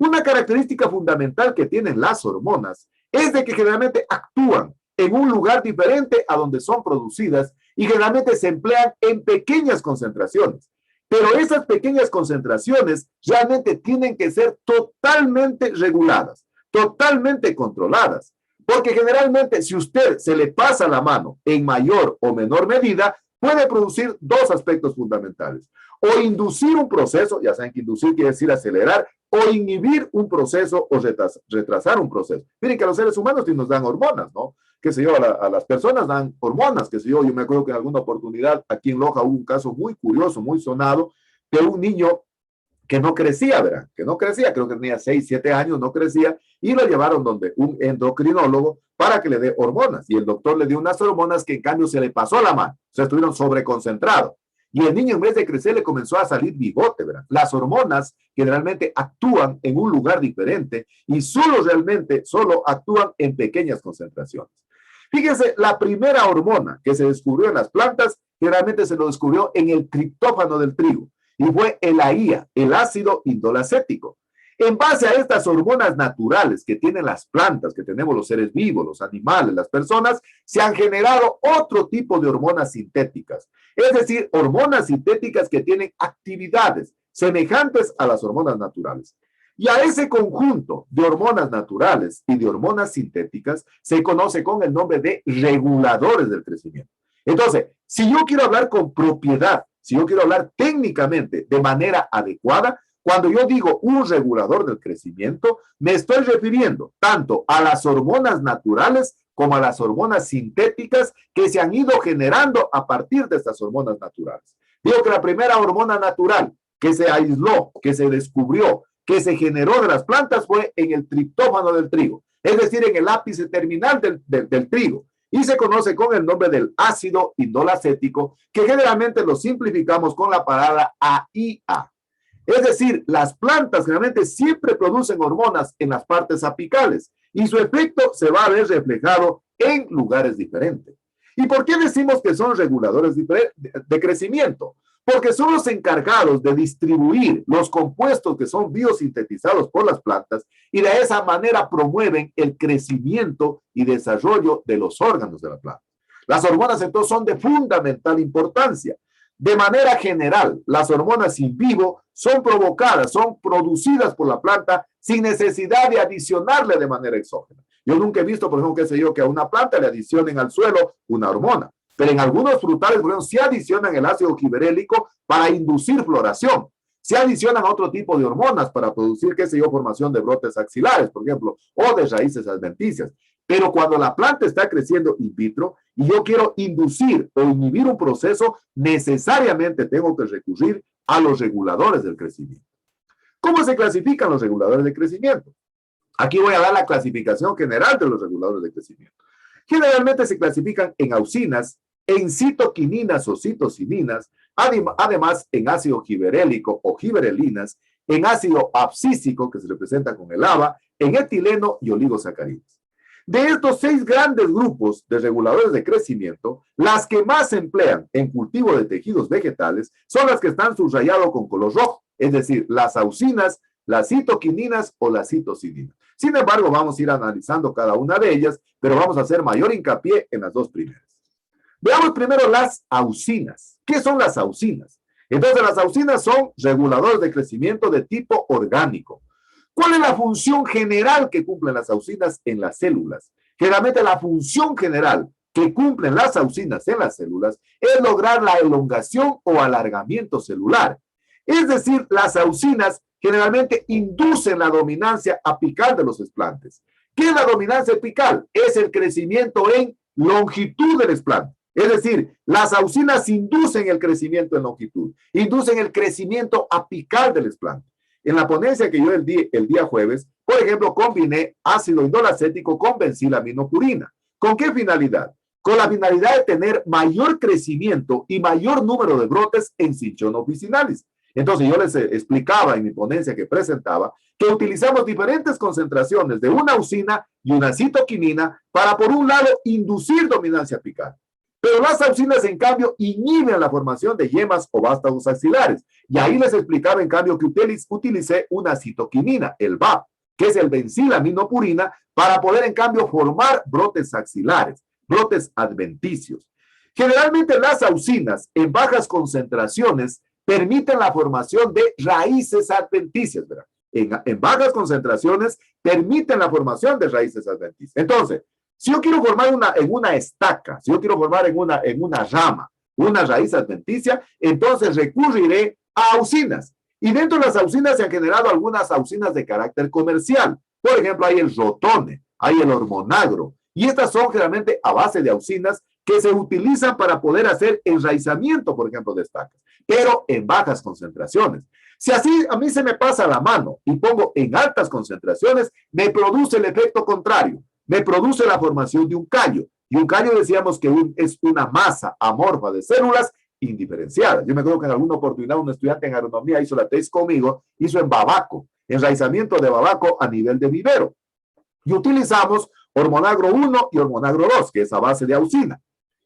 Speaker 1: Una característica fundamental que tienen las hormonas es de que generalmente actúan en un lugar diferente a donde son producidas y generalmente se emplean en pequeñas concentraciones. Pero esas pequeñas concentraciones realmente tienen que ser totalmente reguladas, totalmente controladas. Porque generalmente si usted se le pasa la mano en mayor o menor medida, puede producir 2 aspectos fundamentales. O inducir un proceso, ya saben que inducir quiere decir acelerar, o inhibir un proceso o retrasar un proceso. Miren que a los seres humanos sí nos dan hormonas, ¿no? Qué sé yo, a las personas dan hormonas, qué sé yo. Yo me acuerdo que en alguna oportunidad aquí en Loja hubo un caso muy curioso, muy sonado, de un niño que no crecía, ¿verdad? Que no crecía, creo que tenía 6, 7 años, no crecía, y lo llevaron donde un endocrinólogo para que le dé hormonas. Y el doctor le dio unas hormonas que en cambio se le pasó la mano, o sea, estuvieron sobreconcentrados. Y el niño en vez de crecer le comenzó a salir bigote, ¿verdad? Las hormonas generalmente actúan en un lugar diferente y solo actúan en pequeñas concentraciones. Fíjense, la primera hormona que se descubrió en las plantas, generalmente se lo descubrió en el triptófano del trigo y fue el AIA, el ácido indolacético. En base a estas hormonas naturales que tienen las plantas, que tenemos los seres vivos, los animales, las personas, se han generado otro tipo de hormonas sintéticas. Es decir, hormonas sintéticas que tienen actividades semejantes a las hormonas naturales. Y a ese conjunto de hormonas naturales y de hormonas sintéticas se conoce con el nombre de reguladores del crecimiento. Entonces, si yo quiero hablar con propiedad, si yo quiero hablar técnicamente de manera adecuada, cuando yo digo un regulador del crecimiento, me estoy refiriendo tanto a las hormonas naturales como a las hormonas sintéticas que se han ido generando a partir de estas hormonas naturales. Digo que la primera hormona natural que se aisló, que se descubrió, que se generó de las plantas fue en el triptófano del trigo, es decir, en el ápice terminal del trigo, y se conoce con el nombre del ácido indolacético, que generalmente lo simplificamos con la palabra AIA. Es decir, las plantas generalmente siempre producen hormonas en las partes apicales y su efecto se va a ver reflejado en lugares diferentes. ¿Y por qué decimos que son reguladores de crecimiento? Porque son los encargados de distribuir los compuestos que son biosintetizados por las plantas y de esa manera promueven el crecimiento y desarrollo de los órganos de la planta. Las hormonas entonces son de fundamental importancia. De manera general, las hormonas in vivo son provocadas, son producidas por la planta sin necesidad de adicionarle de manera exógena. Yo nunca he visto, por ejemplo, que a una planta le adicionen al suelo una hormona, pero en algunos frutales, por ejemplo, se adicionan el ácido giberélico para inducir floración. Se adicionan otro tipo de hormonas para producir, formación de brotes axilares, por ejemplo, o de raíces adventicias. Pero cuando la planta está creciendo in vitro y yo quiero inducir o inhibir un proceso, necesariamente tengo que recurrir a los reguladores del crecimiento. ¿Cómo se clasifican los reguladores de crecimiento? Aquí voy a dar la clasificación general de los reguladores de crecimiento. Generalmente se clasifican en auxinas, en citoquininas o citocininas, además en ácido giberélico o giberelinas, en ácido abscísico, que se representa con el ABA, en etileno y oligosacáridos. De estos 6 grandes grupos de reguladores de crecimiento, las que más se emplean en cultivo de tejidos vegetales son las que están subrayadas con color rojo, es decir, las auxinas, las citoquininas o las citocininas. Sin embargo, vamos a ir analizando cada una de ellas, pero vamos a hacer mayor hincapié en las 2 primeras. Veamos primero las auxinas. ¿Qué son las auxinas? Entonces, las auxinas son reguladores de crecimiento de tipo orgánico. ¿Cuál es la función general que cumplen las auxinas en las células? Generalmente la función general que cumplen las auxinas en las células es lograr la elongación o alargamiento celular. Es decir, las auxinas generalmente inducen la dominancia apical de los esplantes. ¿Qué es la dominancia apical? Es el crecimiento en longitud del esplante. Es decir, las auxinas inducen el crecimiento en longitud, inducen el crecimiento apical del esplante. En la ponencia que yo el día jueves, por ejemplo, combiné ácido indolacético con benzilaminopurina. ¿Con qué finalidad? Con la finalidad de tener mayor crecimiento y mayor número de brotes en Cinchona officinalis. Entonces yo les explicaba en mi ponencia que presentaba que utilizamos diferentes concentraciones de una auxina y una citoquinina para, por un lado, inducir dominancia apical. Pero las auxinas, en cambio, inhiben la formación de yemas o vástagos axilares. Y ahí les explicaba, en cambio, que utilicé una citoquinina, el BAP, que es el benzilaminopurina, para poder, en cambio, formar brotes axilares, brotes adventicios. Generalmente las auxinas, en bajas concentraciones, permiten la formación de raíces adventicias, ¿verdad? En bajas concentraciones, permiten la formación de raíces adventicias. Entonces, si yo quiero formar en una estaca, si yo quiero formar en una rama, una raíz adventicia, entonces recurriré a auxinas. Y dentro de las auxinas se han generado algunas auxinas de carácter comercial. Por ejemplo, hay el rotone, hay el hormonagro. Y estas son generalmente a base de auxinas que se utilizan para poder hacer enraizamiento, por ejemplo, de estacas, pero en bajas concentraciones. Si así a mí se me pasa la mano y pongo en altas concentraciones, me produce el efecto contrario. Me produce la formación de un callo. Y un callo decíamos que es una masa amorfa de células indiferenciadas. Yo me acuerdo que en alguna oportunidad un estudiante en agronomía hizo la tesis conmigo, hizo en babaco, enraizamiento de babaco a nivel de vivero. Y utilizamos hormonagro 1 y hormonagro 2, que es a base de auxina.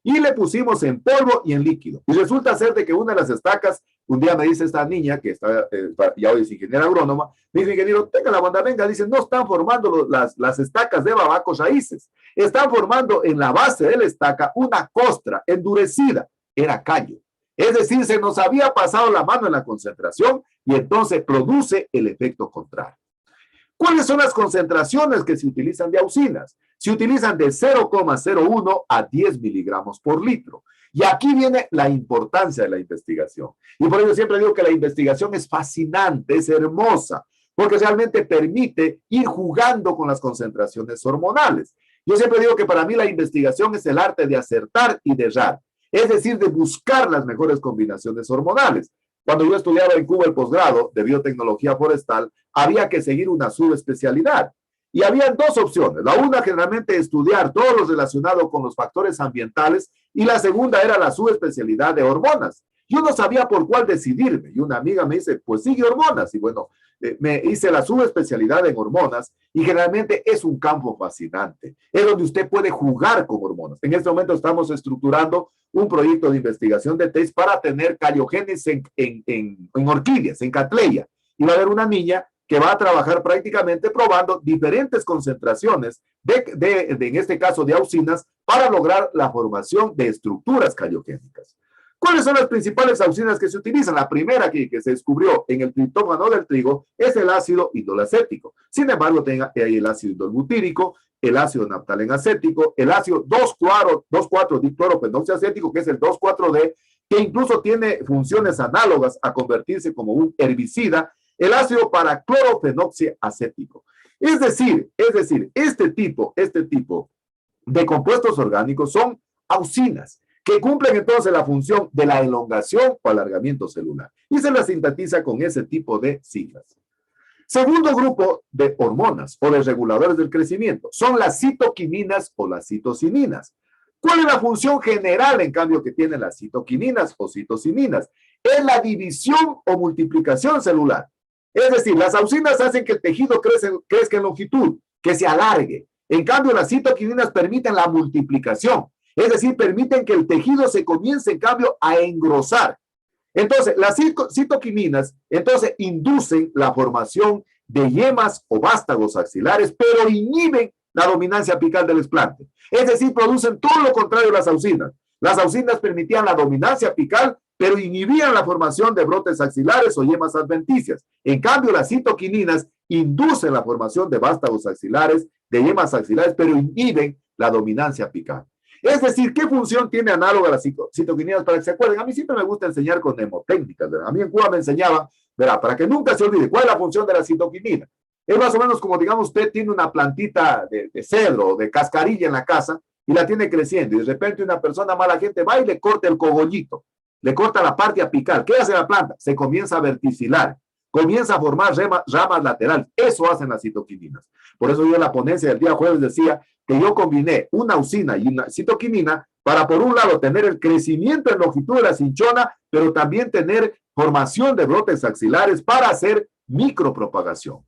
Speaker 1: Y le pusimos en polvo y en líquido. Y resulta ser de que una de las estacas, un día me dice esta niña, que está, ya hoy es ingeniera agrónoma, me dice, ingeniero, tenga la banda, venga, dice, no están formando las estacas de babacos raíces, están formando en la base de la estaca una costra endurecida, era callo. Es decir, se nos había pasado la mano en la concentración y entonces produce el efecto contrario. ¿Cuáles son las concentraciones que se utilizan de auxinas? Se utilizan de 0,01 a 10 miligramos por litro. Y aquí viene la importancia de la investigación. Y por ello siempre digo que la investigación es fascinante, es hermosa, porque realmente permite ir jugando con las concentraciones hormonales. Yo siempre digo que para mí la investigación es el arte de acertar y de errar, es decir, de buscar las mejores combinaciones hormonales. Cuando yo estudiaba en Cuba el posgrado de biotecnología forestal, había que seguir una subespecialidad. Y había dos opciones. La una, generalmente, estudiar todo lo relacionado con los factores ambientales, y la segunda era la subespecialidad de hormonas. Yo no sabía por cuál decidirme, y una amiga me dice, pues sigue hormonas. Y bueno, me hice la subespecialidad en hormonas, y generalmente es un campo fascinante. Es donde usted puede jugar con hormonas. En este momento estamos estructurando un proyecto de investigación de tesis para tener caliogénesis en orquídeas, en Cattleya. Y va a haber una niña que va a trabajar prácticamente probando diferentes concentraciones en este caso de auxinas, para lograr la formación de estructuras caliogénicas. ¿Cuáles son las principales auxinas que se utilizan? La primera que se descubrió en el triptófano del trigo es el ácido indolacético. Sin embargo, hay el ácido indolbutírico, el ácido naftalenacético, el ácido 2,4-diclorophenoxiacético, que es el 2,4-D, que incluso tiene funciones análogas a convertirse como un herbicida, el ácido paraclorofenoxiacético. Es decir, este tipo de compuestos orgánicos son auxinas, que cumplen entonces la función de la elongación o alargamiento celular, y se la sintetiza con ese tipo de siglas. Segundo grupo de hormonas o de reguladores del crecimiento son las citoquininas o las citocininas. ¿Cuál es la función general, en cambio, que tienen las citoquininas o citocininas? Es la división o multiplicación celular. Es decir, las auxinas hacen que el tejido crezca en longitud, que se alargue. En cambio, las citoquininas permiten la multiplicación. Es decir, permiten que el tejido se comience, en cambio, a engrosar. Entonces, las citoquininas, entonces, inducen la formación de yemas o vástagos axilares, pero inhiben la dominancia apical del esplante. Es decir, producen todo lo contrario a las auxinas. Las auxinas permitían la dominancia apical, pero inhibían la formación de brotes axilares o yemas adventicias. En cambio, las citoquininas inducen la formación de vástagos axilares, de yemas axilares, pero inhiben la dominancia apical. Es decir, ¿qué función tiene análoga a las citoquininas? Para que se acuerden, a mí siempre me gusta enseñar con mnemotécnicas, ¿verdad? A mí en Cuba me enseñaban, verá, para que nunca se olvide, ¿cuál es la función de la citoquinina? Es más o menos como, digamos, usted tiene una plantita de cedro o de cascarilla en la casa y la tiene creciendo, y de repente una persona mala gente va y le corta el cogollito, le corta la parte apical. ¿Qué hace la planta? Se comienza a verticilar, comienza a formar ramas laterales. Eso hacen las citoquininas. Por eso yo en la ponencia del día jueves decía que yo combiné una auxina y una citoquinina para, por un lado, tener el crecimiento en longitud de la cinchona, pero también tener formación de brotes axilares para hacer micropropagación.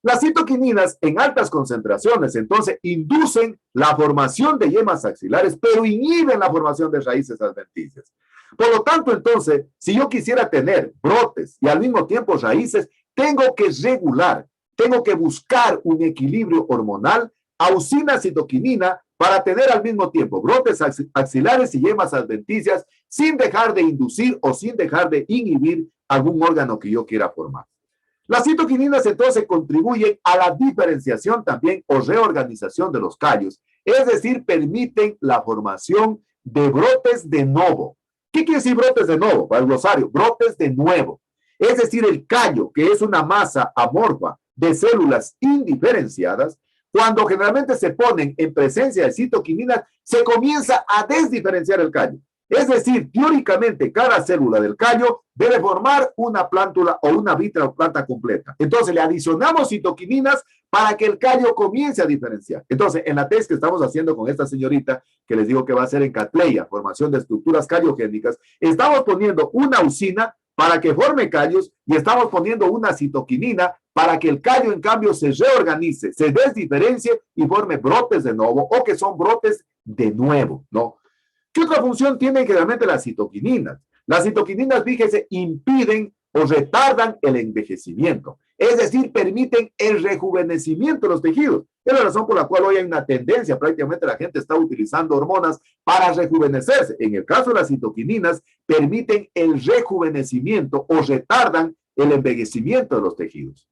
Speaker 1: Las citoquininas en altas concentraciones, entonces, inducen la formación de yemas axilares, pero inhiben la formación de raíces adventicias. Por lo tanto, entonces, si yo quisiera tener brotes y al mismo tiempo raíces, tengo que regular, tengo que buscar un equilibrio hormonal, auxina, citoquinina, para tener al mismo tiempo brotes axilares y yemas adventicias, sin dejar de inducir o sin dejar de inhibir algún órgano que yo quiera formar. Las citoquininas entonces contribuyen a la diferenciación también o reorganización de los callos, es decir, permiten la formación de brotes de novo. ¿Qué quiere decir brotes de novo? Para el glosario, brotes de nuevo. Es decir, el callo, que es una masa amorfa de células indiferenciadas, cuando generalmente se ponen en presencia de citoquininas, se comienza a desdiferenciar el callo. Es decir, teóricamente cada célula del callo debe formar una plántula o una vitra o planta completa. Entonces le adicionamos citoquininas para que el callo comience a diferenciar. Entonces, en la tesis que estamos haciendo con esta señorita, que les digo que va a ser en Cattleya, formación de estructuras callogénicas, estamos poniendo una usina para que forme callos y estamos poniendo una citoquinina para que el callo, en cambio, se reorganice, se desdiferencie y forme brotes de nuevo o que son brotes de nuevo, ¿no? ¿Qué otra función tienen generalmente las citoquininas? Las citoquininas, fíjense, impiden o retardan el envejecimiento. Es decir, permiten el rejuvenecimiento de los tejidos. Es la razón por la cual hoy hay una tendencia, prácticamente la gente está utilizando hormonas para rejuvenecerse. En el caso de las citoquininas, permiten el rejuvenecimiento o retardan el envejecimiento de los tejidos.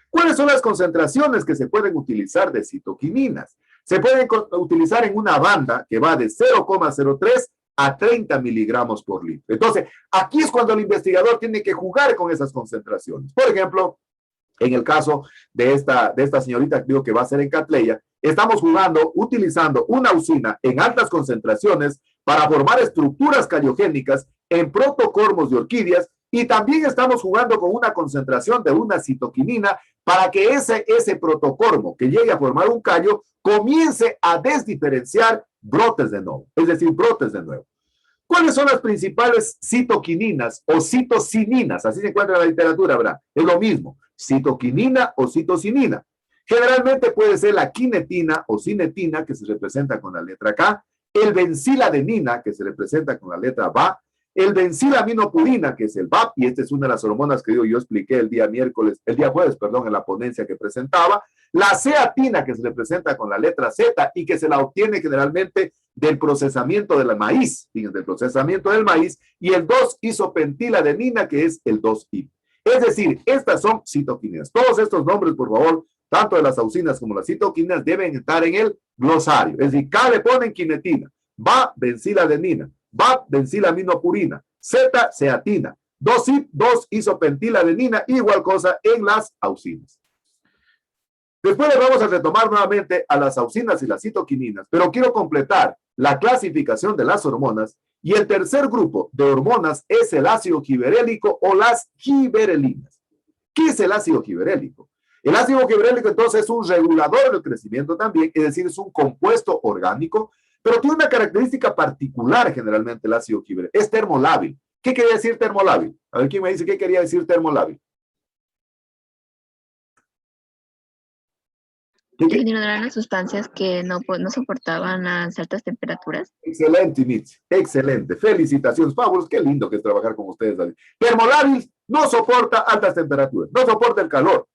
Speaker 1: ¿Cuáles son las concentraciones que se pueden utilizar de citoquininas? Se pueden utilizar en una banda que va de 0,03 a 30 miligramos por litro. Entonces, aquí es cuando el investigador tiene que jugar con esas concentraciones. Por ejemplo, en el caso de esta señorita que digo que va a ser en Cattleya, estamos utilizando una usina en altas concentraciones para formar estructuras callogénicas en protocormos de orquídeas y también estamos jugando con una concentración de una citoquinina para que ese protocormo que llegue a formar un callo comience a desdiferenciar brotes de nuevo, es decir, brotes de nuevo. ¿Cuáles son las principales citoquininas o citocininas? Así se encuentra en la literatura, ¿verdad? Es lo mismo, citoquinina o citocinina. Generalmente puede ser la quinetina o cinetina, que se representa con la letra K, el benciladenina, que se representa con la letra BA, el bencilaminopurina, que es el BAP, y esta es una de las hormonas que yo expliqué el día jueves, en la ponencia que presentaba, la zeatina, que se representa con la letra Z y que se la obtiene generalmente del procesamiento del maíz, fíjense, del procesamiento del maíz, y el 2-isopentiladenina, que es el 2-IP. Es decir, estas son citoquininas. Todos estos nombres, por favor, tanto de las auxinas como las citoquininas, deben estar en el glosario. Es decir, K le ponen quinetina, BA, benciladenina, BAP, bencilaminopurina, Z, zeatina, 2-IP, 2-isopentiladenina, igual cosa en las auxinas. Después les vamos a retomar nuevamente a las auxinas y las citoquininas, pero quiero completar la clasificación de las hormonas y el tercer grupo de hormonas es el ácido giberélico o las giberelinas. ¿Qué es el ácido giberélico? El ácido giberélico entonces es un regulador del crecimiento también, es decir, es un compuesto orgánico, pero tiene una característica particular generalmente el ácido giberélico, es termolábil. ¿Qué quería decir termolábil? A ver, ¿quién me dice qué quería decir termolábil?
Speaker 4: Eran las sustancias que no soportaban las altas temperaturas.
Speaker 1: Excelente, Mitzi. Excelente. Felicitaciones, Pablos. Qué lindo que es trabajar con ustedes, David. Termolábil no soporta altas temperaturas, no soporta el calor.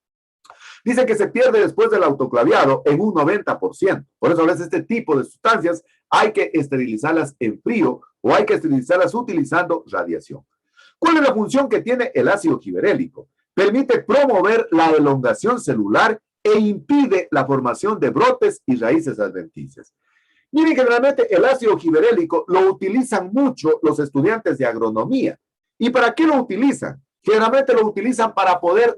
Speaker 1: Dice que se pierde después del autoclaviado en un 90%. Por eso a veces este tipo de sustancias hay que esterilizarlas en frío o hay que esterilizarlas utilizando radiación. ¿Cuál es la función que tiene el ácido giberélico? Permite promover la elongación celular e impide la formación de brotes y raíces adventicias. Miren, generalmente el ácido giberélico lo utilizan mucho los estudiantes de agronomía. ¿Y para qué lo utilizan? Generalmente lo utilizan para poder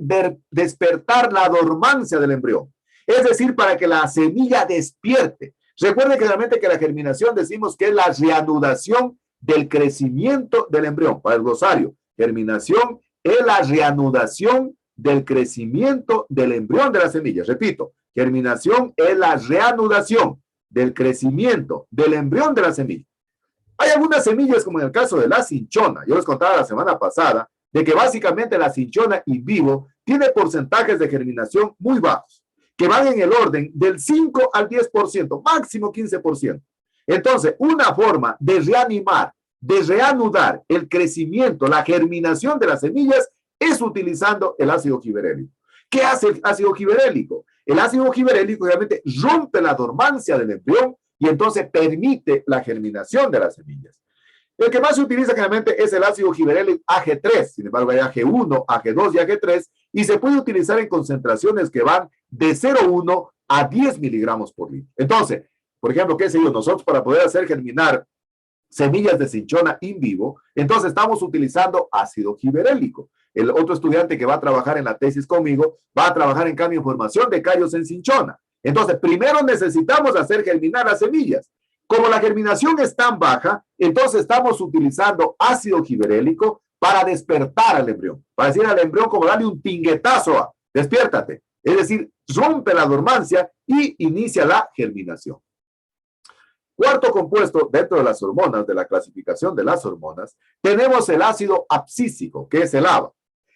Speaker 1: despertar la dormancia del embrión. Es decir, para que la semilla despierte. Recuerden generalmente que la germinación decimos que es la reanudación del crecimiento del embrión. Para el glosario, germinación es la reanudación del crecimiento del embrión de la semilla. Repito, germinación es la reanudación del crecimiento del embrión de la semilla. Hay algunas semillas, como en el caso de la cinchona, yo les contaba la semana pasada, de que básicamente la cinchona in vivo tiene porcentajes de germinación muy bajos, que van en el orden del 5 al 10%, máximo 15%. Entonces, una forma de reanimar, de reanudar el crecimiento, la germinación de las semillas, es utilizando el ácido giberélico. ¿Qué hace el ácido giberélico? El ácido giberélico realmente rompe la dormancia del embrión y entonces permite la germinación de las semillas. El que más se utiliza generalmente es el ácido giberélico AG3, sin embargo hay AG1, AG2 y AG3, y se puede utilizar en concentraciones que van de 0,1 a 10 miligramos por litro. Entonces, por ejemplo, qué sé yo, nosotros para poder hacer germinar semillas de cinchona in vivo, entonces estamos utilizando ácido giberélico. El otro estudiante que va a trabajar en la tesis conmigo va a trabajar en cambio en formación de callos en cinchona. Entonces, primero necesitamos hacer germinar las semillas. Como la germinación es tan baja, entonces estamos utilizando ácido giberélico para despertar al embrión, para decir al embrión como darle un tinguetazo, despiértate. Es decir, rompe la dormancia y inicia la germinación. Cuarto compuesto dentro de las hormonas, de la clasificación de las hormonas, tenemos el ácido abscísico, que es el ABA.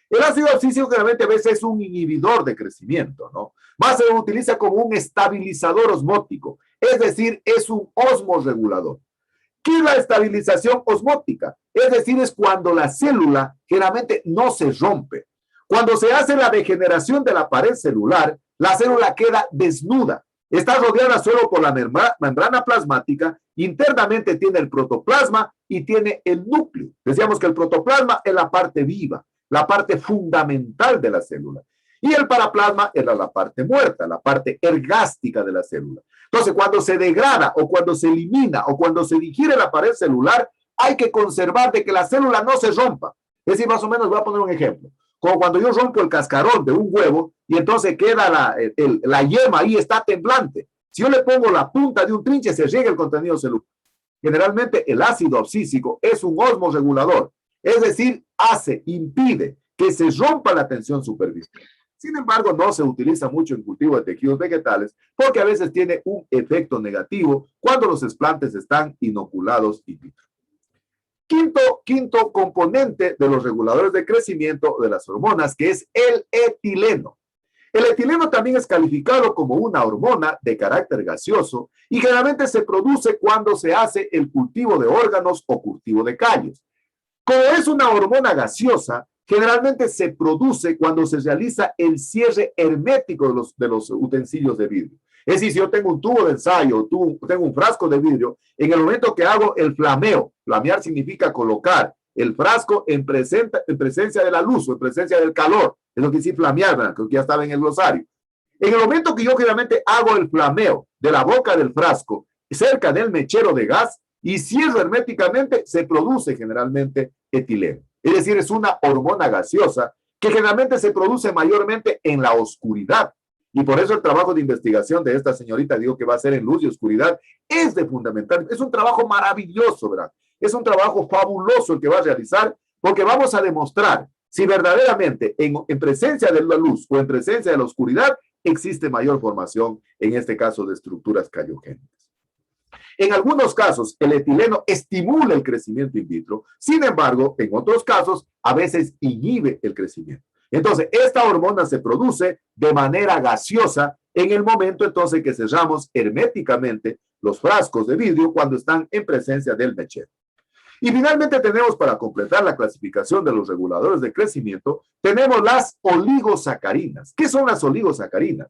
Speaker 1: El ácido abscísico generalmente a veces es un inhibidor de crecimiento, ¿no? Más se utiliza como un estabilizador osmótico, es decir, es un osmorregulador. ¿Qué es la estabilización osmótica? Es decir, es cuando la célula generalmente no se rompe. Cuando se hace la degeneración de la pared celular, la célula queda desnuda. Está rodeada solo por la membrana plasmática, internamente tiene el protoplasma y tiene el núcleo. Decíamos que el protoplasma es la parte viva, la parte fundamental de la célula. Y el paraplasma era la parte muerta, la parte ergástica de la célula. Entonces, cuando se degrada o cuando se elimina o cuando se digiere la pared celular, hay que conservar de que la célula no se rompa. Es decir, más o menos voy a poner un ejemplo. Como cuando yo rompo el cascarón de un huevo y entonces queda la yema ahí, está temblante. Si yo le pongo la punta de un trinche, se riega el contenido celular. Generalmente el ácido abscísico es un osmorregulador, es decir, impide que se rompa la tensión superficial. Sin embargo, no se utiliza mucho en cultivo de tejidos vegetales porque a veces tiene un efecto negativo cuando los explantes están inoculados in vitro. Quinto componente de los reguladores de crecimiento de las hormonas, que es el etileno. El etileno también es calificado como una hormona de carácter gaseoso y generalmente se produce cuando se hace el cultivo de órganos o cultivo de callos. Como es una hormona gaseosa, generalmente se produce cuando se realiza el cierre hermético de los utensilios de vidrio. Es decir, si yo tengo un tubo de ensayo, tengo un frasco de vidrio, en el momento que hago el flameo, flamear significa colocar el frasco en presencia de la luz o en presencia del calor, es lo que dice flamear, ¿verdad? Creo que ya estaba en el glosario. En el momento que yo generalmente hago el flameo de la boca del frasco cerca del mechero de gas y cierro herméticamente, se produce generalmente etileno. Es decir, es una hormona gaseosa que generalmente se produce mayormente en la oscuridad. Y por eso el trabajo de investigación de esta señorita, digo que va a ser en luz y oscuridad, es de fundamental. Es un trabajo maravilloso, ¿verdad? Es un trabajo fabuloso el que va a realizar, porque vamos a demostrar si verdaderamente en presencia de la luz o en presencia de la oscuridad existe mayor formación, en este caso de estructuras callogénicas. En algunos casos, el etileno estimula el crecimiento in vitro, sin embargo, en otros casos, a veces inhibe el crecimiento. Entonces, esta hormona se produce de manera gaseosa en el momento entonces que cerramos herméticamente los frascos de vidrio cuando están en presencia del mechero. Y finalmente tenemos, para completar la clasificación de los reguladores de crecimiento, tenemos las oligosacarinas. ¿Qué son las oligosacarinas?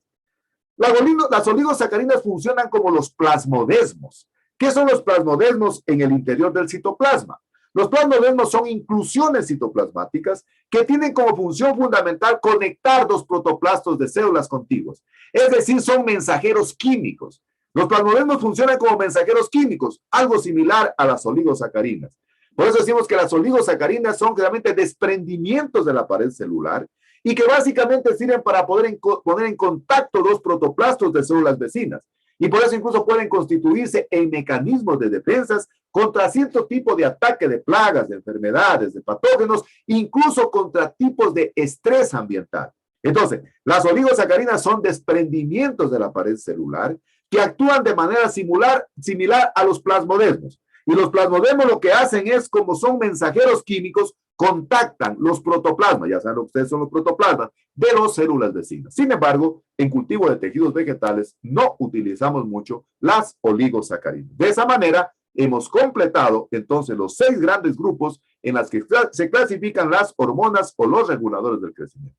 Speaker 1: Las oligosacarinas funcionan como los plasmodesmos. ¿Qué son los plasmodesmos en el interior del citoplasma? Los plasmodesmos son inclusiones citoplasmáticas que tienen como función fundamental conectar dos protoplastos de células contiguas. Es decir, son mensajeros químicos. Los plasmodesmos funcionan como mensajeros químicos, algo similar a las oligosacarinas. Por eso decimos que las oligosacarinas son realmente desprendimientos de la pared celular y que básicamente sirven para poder poner en contacto dos protoplastos de células vecinas. Y por eso incluso pueden constituirse en mecanismos de defensas contra cierto tipo de ataque de plagas, de enfermedades, de patógenos, incluso contra tipos de estrés ambiental. Entonces, las oligosacarinas son desprendimientos de la pared celular que actúan de manera similar a los plasmodesmos. Y los plasmodesmos lo que hacen es, como son mensajeros químicos, contactan los protoplasmas, ya saben lo que ustedes son los protoplasmas, de las células vecinas. Sin embargo, en cultivo de tejidos vegetales no utilizamos mucho las oligosacarinas. De esa manera, hemos completado entonces los 6 grandes grupos en las que se clasifican las hormonas o los reguladores del crecimiento.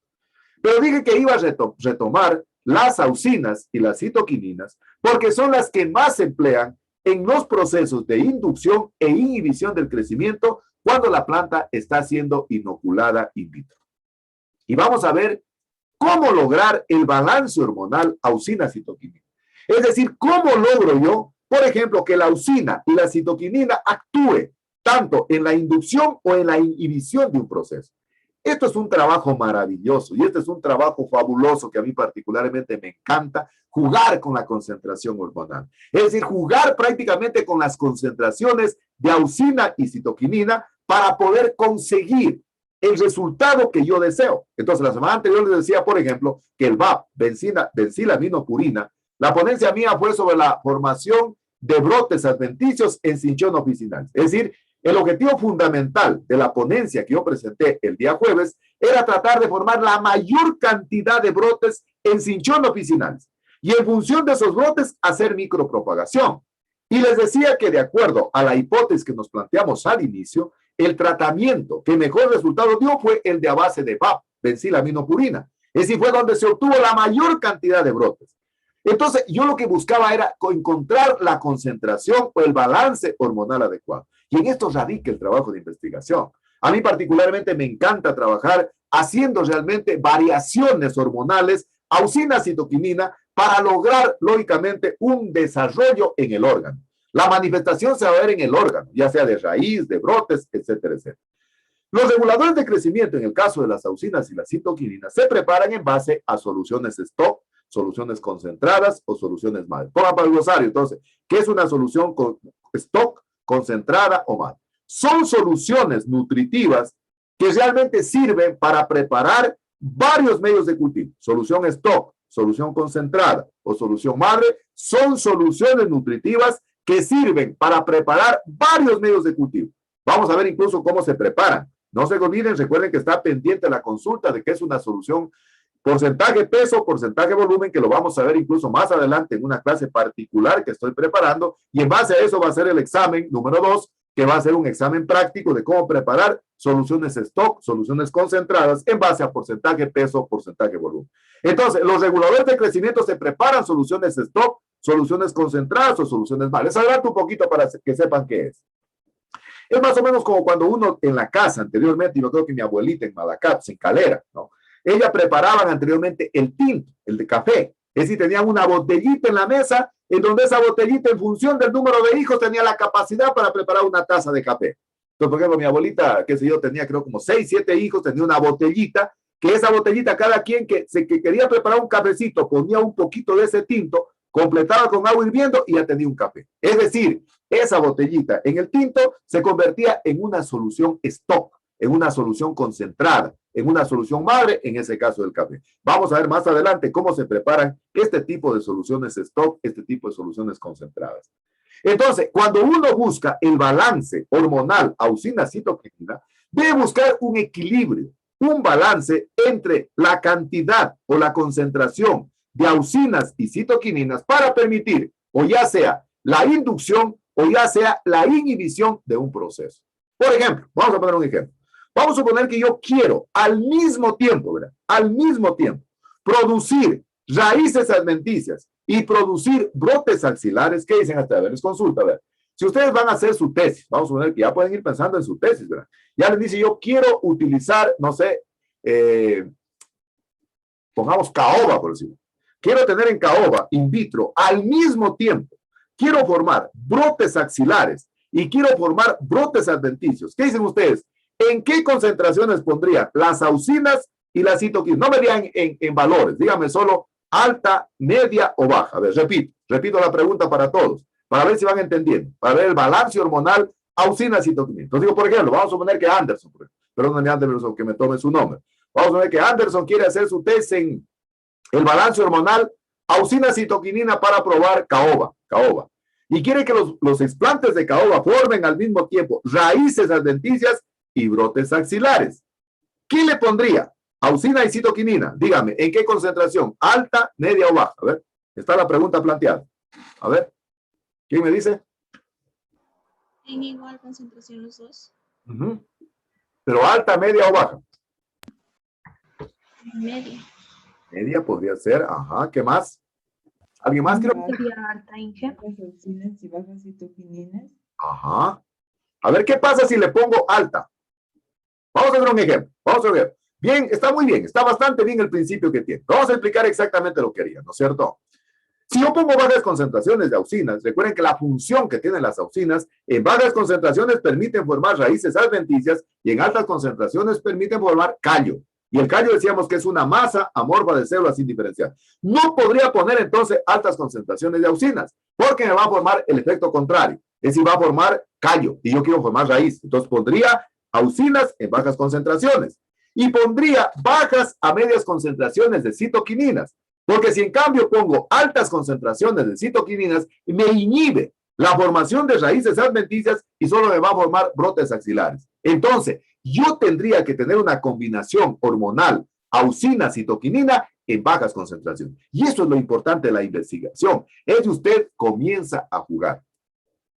Speaker 1: Pero dije que iba a retomar las auxinas y las citoquininas porque son las que más se emplean en los procesos de inducción e inhibición del crecimiento cuando la planta está siendo inoculada in vitro. Y vamos a ver cómo lograr el balance hormonal auxina-citoquinina. Es decir, cómo logro yo, por ejemplo, que la auxina y la citoquinina actúe tanto en la inducción o en la inhibición de un proceso. Esto es un trabajo maravilloso y este es un trabajo fabuloso que a mí particularmente me encanta, jugar con la concentración hormonal. Es decir, jugar prácticamente con las concentraciones de auxina y citoquinina para poder conseguir el resultado que yo deseo. Entonces, la semana anterior les decía, por ejemplo, que el VAP, benzilaminopurina, la ponencia mía fue sobre la formación de brotes adventicios en cinchón oficinal. Es decir, el objetivo fundamental de la ponencia que yo presenté el día jueves era tratar de formar la mayor cantidad de brotes en cinchón oficinales y en función de esos brotes hacer micropropagación. Y les decía que de acuerdo a la hipótesis que nos planteamos al inicio, el tratamiento que mejor resultado dio fue el de a base de VAP, benzilaminopurina. Es decir, fue donde se obtuvo la mayor cantidad de brotes. Entonces, yo lo que buscaba era encontrar la concentración o el balance hormonal adecuado. Y en esto radica el trabajo de investigación. A mí particularmente me encanta trabajar haciendo realmente variaciones hormonales, auxina, citoquinina, para lograr, lógicamente, un desarrollo en el órgano. La manifestación se va a ver en el órgano, ya sea de raíz, de brotes, etcétera, etcétera. Los reguladores de crecimiento, en el caso de las auxinas y las citoquininas, se preparan en base a soluciones stock, soluciones concentradas o soluciones madre. Pongan para el glosario, entonces, ¿qué es una solución con stock, concentrada o madre? Son soluciones nutritivas que realmente sirven para preparar varios medios de cultivo. Solución stock, solución concentrada o solución madre son soluciones nutritivas que sirven para preparar varios medios de cultivo. Vamos a ver incluso cómo se preparan. No se olviden, recuerden que está pendiente la consulta de qué es una solución porcentaje peso, porcentaje volumen, que lo vamos a ver incluso más adelante en una clase particular que estoy preparando, y en base a eso va a ser el examen número 2, que va a ser un examen práctico de cómo preparar soluciones stock, soluciones concentradas en base a porcentaje peso, porcentaje volumen. Entonces, los reguladores de crecimiento se preparan soluciones stock, soluciones concentradas o soluciones madre. Les adelanto un poquito para que sepan qué es. Es más o menos como cuando uno en la casa anteriormente, yo creo que mi abuelita en Malacap, en Calera, ¿no? Ella preparaban anteriormente el tinto, el de café. Es decir, tenían una botellita en la mesa, en donde esa botellita, en función del número de hijos, tenía la capacidad para preparar una taza de café. Entonces, por ejemplo, mi abuelita, qué sé yo, tenía creo como 6, 7 hijos, tenía una botellita, que esa botellita, cada quien que quería preparar un cafecito, ponía un poquito de ese tinto, completaba con agua hirviendo y ya tenía un café. Es decir, esa botellita en el tinto se convertía en una solución stock, en una solución concentrada, en una solución madre, en ese caso del café. Vamos a ver más adelante cómo se preparan este tipo de soluciones stock, este tipo de soluciones concentradas. Entonces, cuando uno busca el balance hormonal auxina-citoquinina, debe buscar un equilibrio, un balance entre la cantidad o la concentración de auxinas y citoquininas para permitir, o ya sea la inducción o ya sea la inhibición de un proceso. Por ejemplo, vamos a poner un ejemplo. Vamos a suponer que yo quiero al mismo tiempo, ¿verdad? Al mismo tiempo, producir raíces adventicias y producir brotes axilares. ¿Qué dicen hasta? A ver, les consulta, a ver. Si ustedes van a hacer su tesis, vamos a suponer que ya pueden ir pensando en su tesis, ¿verdad? Ya les dice, yo quiero utilizar, no sé, pongamos caoba, por decirlo. Quiero tener en caoba in vitro al mismo tiempo. Quiero formar brotes axilares y quiero formar brotes adventicios. ¿Qué dicen ustedes? ¿En qué concentraciones pondría las auxinas y las citoquininas? No me digan en valores, díganme solo alta, media o baja. A ver, repito la pregunta para todos, para ver si van entendiendo, para ver el balance hormonal auxina-citoquinina. Entonces digo, por ejemplo, vamos a suponer que Anderson, perdóname Anderson que me tome su nombre, vamos a suponer que Anderson quiere hacer su test en el balance hormonal auxina-citoquinina para probar caoba, y quiere que los explantes de caoba formen al mismo tiempo raíces adventicias y brotes axilares. ¿Qué le pondría? Auxina y citoquinina. Dígame, ¿en qué concentración? ¿Alta, media o baja? A ver, está la pregunta planteada. A ver, ¿quién me dice?
Speaker 5: En igual concentración los dos.
Speaker 1: ¿Pero alta, media o baja?
Speaker 5: Media.
Speaker 1: Media podría ser, ajá, ¿qué más? ¿Alguien más? Creo.
Speaker 6: Sería alta, Inge.
Speaker 3: Bajas auxinas y bajas citoquininas.
Speaker 1: Ajá. A ver, ¿qué pasa si le pongo alta? Vamos a hacer un ejemplo. Vamos a ver. Bien, está muy bien. Está bastante bien el principio que tiene. Vamos a explicar exactamente lo que haría, ¿no es cierto? Si yo pongo bajas concentraciones de auxinas, recuerden que la función que tienen las auxinas en bajas concentraciones permiten formar raíces adventicias y en altas concentraciones permiten formar callo. Y el callo decíamos que es una masa amorfa de células sin diferenciar. No podría poner entonces altas concentraciones de auxinas, porque me va a formar el efecto contrario. Es decir, va a formar callo y yo quiero formar raíz. Entonces pondría auxinas en bajas concentraciones y pondría bajas a medias concentraciones de citoquininas. Porque si en cambio pongo altas concentraciones de citoquininas, me inhibe la formación de raíces adventicias y solo me va a formar brotes axilares. Entonces, yo tendría que tener una combinación hormonal auxina-citoquinina en bajas concentraciones. Y eso es lo importante de la investigación. Es que usted comienza a jugar.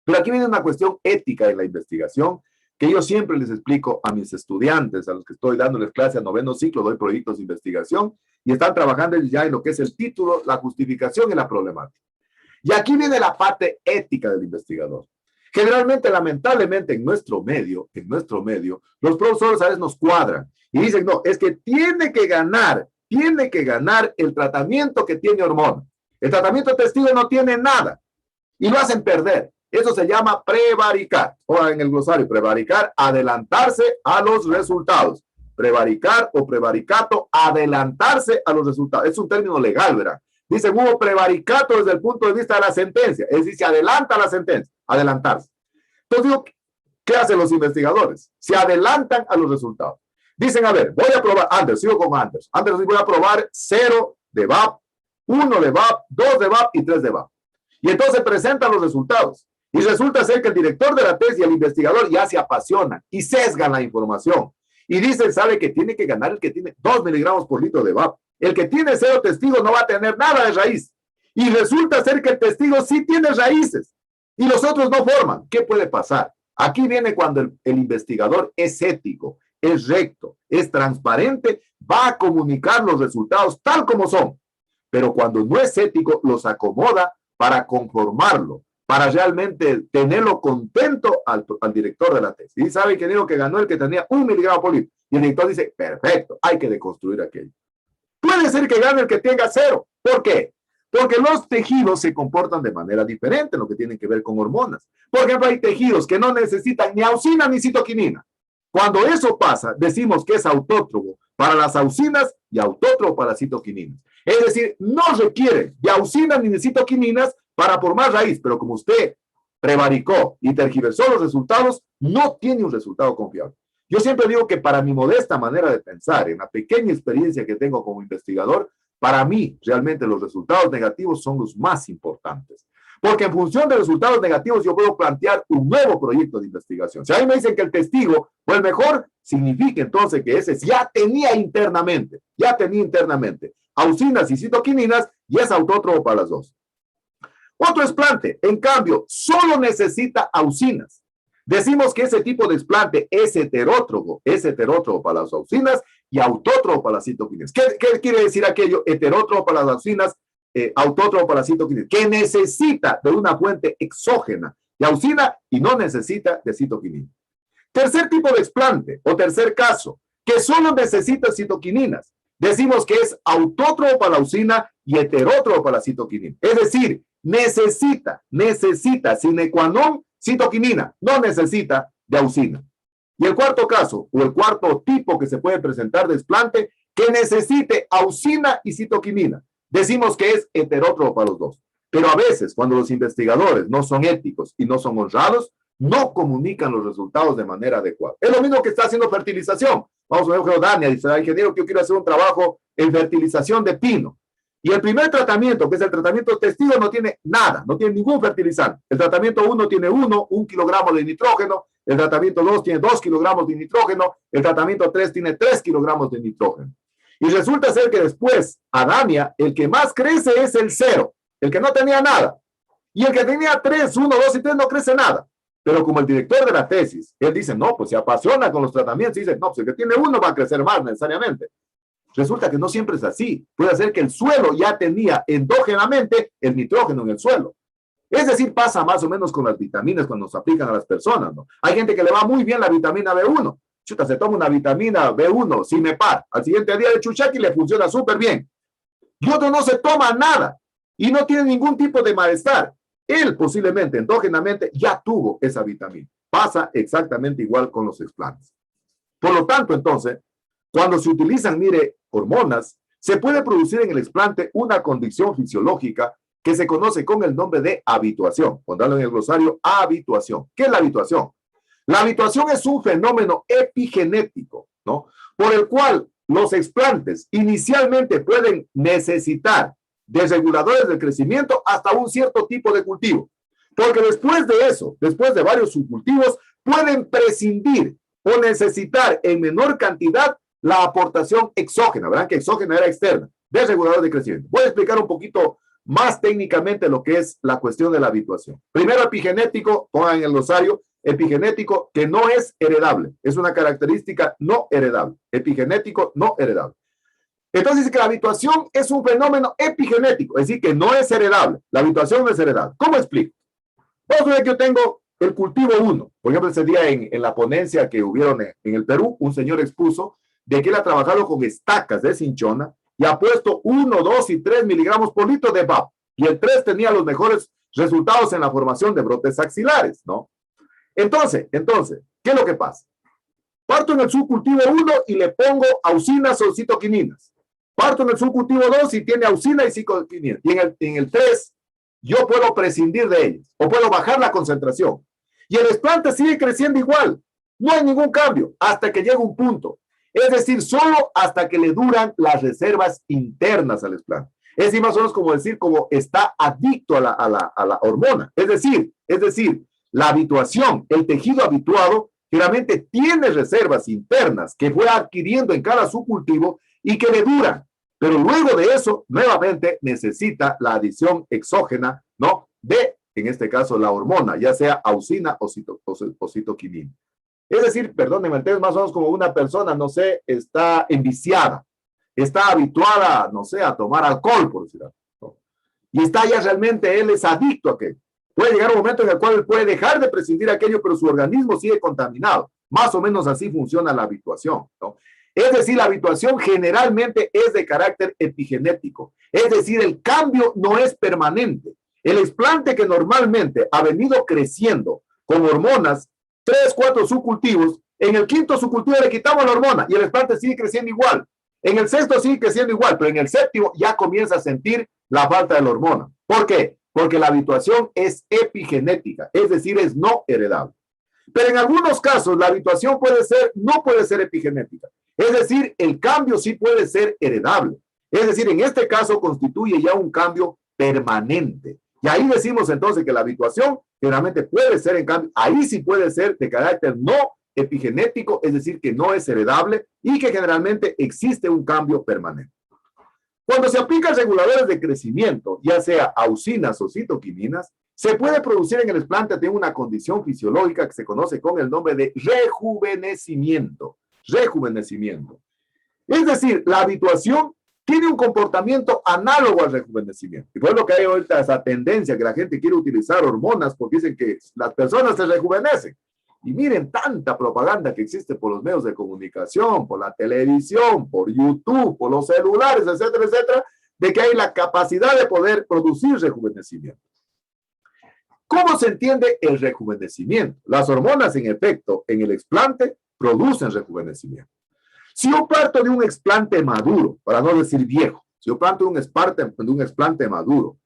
Speaker 1: Pero aquí viene una cuestión ética en la investigación que yo siempre les explico a mis estudiantes, a los que estoy dándoles clase a noveno ciclo, doy proyectos de investigación y están trabajando ya en lo que es el título, la justificación y la problemática. Y aquí viene la parte ética del investigador. Generalmente, lamentablemente, en nuestro medio, los profesores a veces nos cuadran y dicen, no, es que tiene que ganar el tratamiento que tiene hormona. El tratamiento testigo no tiene nada y lo hacen perder. Eso se llama prevaricar. O en el glosario, prevaricar, adelantarse a los resultados. Prevaricar o prevaricato, adelantarse a los resultados. Es un término legal, ¿verdad? Dicen, hubo prevaricato desde el punto de vista de la sentencia. Es decir, se adelanta la sentencia, adelantarse. Entonces digo, ¿qué hacen los investigadores? Se adelantan a los resultados. Dicen, a ver, voy a probar, Anders, sigo con Anders. Anders, voy a probar 0 de VAP, 1 de VAP, 2 de VAP y 3 de VAP. Y entonces presentan los resultados. Y resulta ser que el director de la tesis y el investigador ya se apasionan y sesgan la información. Y dicen, sabe que tiene que ganar el que tiene 2 miligramos por litro de VAP. El que tiene 0 testigos no va a tener nada de raíz. Y resulta ser que el testigo sí tiene raíces y los otros no forman. ¿Qué puede pasar? Aquí viene cuando el investigador es ético, es recto, es transparente, va a comunicar los resultados tal como son. Pero cuando no es ético, los acomoda para conformarlo, para realmente tenerlo contento al director de la tesis. Y sabe que dijo que ganó el que tenía 1 miligramo por litro. Y el director dice, perfecto, hay que deconstruir aquello. Puede ser que gane el que tenga 0. ¿Por qué? Porque los tejidos se comportan de manera diferente en lo que tiene que ver con hormonas. Por ejemplo, hay tejidos que no necesitan ni auxina ni citoquinina. Cuando eso pasa, decimos que es autótropo para las auxinas y autótropo para las citoquininas. Es decir, no requiere de auxinas ni de citoquininas para formar raíz, pero como usted prevaricó y tergiversó los resultados, no tiene un resultado confiable. Yo siempre digo que para mi modesta manera de pensar, en la pequeña experiencia que tengo como investigador, para mí realmente los resultados negativos son los más importantes. Porque en función de resultados negativos yo puedo plantear un nuevo proyecto de investigación. Si a mí me dicen que el testigo fue el mejor, significa entonces que ese ya tenía internamente auxinas y citoquininas y es autótropo para las dos. Otro explante, en cambio, solo necesita auxinas. Decimos que ese tipo de explante es heterótropo para las auxinas y autótropo para las citoquininas. ¿Qué quiere decir aquello? Heterótropo para las auxinas, autótropo para las citoquininas, que necesita de una fuente exógena de auxina y no necesita de citoquinina. Tercer tipo de explante o tercer caso, que solo necesita citoquininas. Decimos que es autótropo para la auxina y heterótropo para la citoquinina. Es decir, necesita sine qua non citoquinina, no necesita de auxina. Y el cuarto caso, o el cuarto tipo que se puede presentar de explante, que necesite auxina y citoquinina. Decimos que es heterótropo para los dos. Pero a veces, cuando los investigadores no son éticos y no son honrados, no comunican los resultados de manera adecuada. Es lo mismo que está haciendo fertilización. Vamos a ver, Dania dice, ingeniero, que yo quiero hacer un trabajo en fertilización de pino. Y el primer tratamiento, que es el tratamiento testigo, no tiene nada, no tiene ningún fertilizante. El tratamiento 1 tiene 1 kilogramo de nitrógeno. El tratamiento 2 tiene 2 kilogramos de nitrógeno. El tratamiento 3 tiene 3 kilogramos de nitrógeno. Y resulta ser que después, a Dania, el que más crece es el 0, el que no tenía nada. Y el que tenía 3, 1, 2 y 3 no crece nada. Pero como el director de la tesis, él dice, no, pues se apasiona con los tratamientos y dice, no, pues el que tiene 1 va a crecer más necesariamente. Resulta que no siempre es así. Puede ser que el suelo ya tenía endógenamente el nitrógeno en el suelo. Es decir, pasa más o menos con las vitaminas cuando nos aplican a las personas, ¿no? Hay gente que le va muy bien la vitamina B1. Chuta, se toma una vitamina B1, Cimepar. Al siguiente día de chuchaqui le funciona súper bien. Y otro no se toma nada. y no tiene ningún tipo de malestar. Él posiblemente, endógenamente, ya tuvo esa vitamina. Pasa exactamente igual con los explantes. Por lo tanto, entonces, cuando se utilizan, mire, hormonas, se puede producir en el explante una condición fisiológica que se conoce con el nombre de habituación. Pondrlo en el glosario, habituación. ¿Qué es la habituación? La habituación es un fenómeno epigenético, ¿no? Por el cual los explantes inicialmente pueden necesitar de reguladores del crecimiento hasta un cierto tipo de cultivo. Porque después de eso, después de varios subcultivos, pueden prescindir o necesitar en menor cantidad la aportación exógena, ¿verdad? Que exógena era externa, de reguladores de crecimiento. Voy a explicar un poquito más técnicamente lo que es la cuestión de la habituación. Primero, epigenético, pongan en el glosario, epigenético que no es heredable. Es una característica no heredable. Epigenético no heredable. Entonces dice que la habituación es un fenómeno epigenético, es decir, que no es heredable. La habituación no es heredable. ¿Cómo explico? Vamos a ver que yo tengo el cultivo 1. Por ejemplo, ese día en la ponencia que hubieron en el Perú, un señor expuso de que él ha trabajado con estacas de cinchona y ha puesto 1, 2 y 3 miligramos por litro de VAP. Y el 3 tenía los mejores resultados en la formación de brotes axilares, ¿no? Entonces, ¿qué es lo que pasa? Parto en el subcultivo 1 y le pongo auxinas o citoquininas. Parto en el subcultivo 2 y tiene auxina y citoquininas. Y en el 3 yo puedo prescindir de ellos o puedo bajar la concentración. Y el explante sigue creciendo igual. No hay ningún cambio hasta que llega un punto. Es decir, solo hasta que le duran las reservas internas al explante. Es decir, más o menos como decir, como está adicto a la hormona. Es decir, la habituación, el tejido habituado, generalmente tiene reservas internas que fue adquiriendo en cada subcultivo y que le duran. Pero luego de eso, nuevamente necesita la adición exógena, ¿no? De, en este caso, la hormona, ya sea auxina o citoquinina. Es decir, perdónenme, entonces más o menos como una persona, no sé, está enviciada, está habituada, no sé, a tomar alcohol, por decirlo, ¿no? Y está ya realmente, él es adicto a aquello. Puede llegar un momento en el cual él puede dejar de prescindir aquello, pero su organismo sigue contaminado. Más o menos así funciona la habituación, ¿no? Es decir, la habituación generalmente es de carácter epigenético. Es decir, el cambio no es permanente. El explante que normalmente ha venido creciendo con hormonas, 3, 4 subcultivos, en el 5º subcultivo le quitamos la hormona y el explante sigue creciendo igual. En el 6º sigue creciendo igual, pero en el 7º ya comienza a sentir la falta de la hormona. ¿Por qué? Porque la habituación es epigenética, es decir, es no heredable. Pero en algunos casos la habituación no puede ser epigenética. Es decir, el cambio sí puede ser heredable. Es decir, en este caso constituye ya un cambio permanente. Y ahí decimos entonces que la habituación generalmente puede ser, en cambio, ahí sí puede ser de carácter no epigenético, es decir, que no es heredable y que generalmente existe un cambio permanente. Cuando se aplican reguladores de crecimiento, ya sea auxinas o citoquininas, se puede producir en el explante de una condición fisiológica que se conoce con el nombre de rejuvenecimiento. Rejuvenecimiento. Es decir, la habituación tiene un comportamiento análogo al rejuvenecimiento. Y por eso que hay ahorita esa tendencia que la gente quiere utilizar hormonas porque dicen que las personas se rejuvenecen. Y miren tanta propaganda que existe por los medios de comunicación, por la televisión, por YouTube, por los celulares, etcétera, etcétera, de que hay la capacidad de poder producir rejuvenecimiento. ¿Cómo se entiende el rejuvenecimiento? Las hormonas, en efecto, en el explante producen rejuvenecimiento. Si yo parto de un explante maduro, para no decir viejo, si yo parto de un explante maduro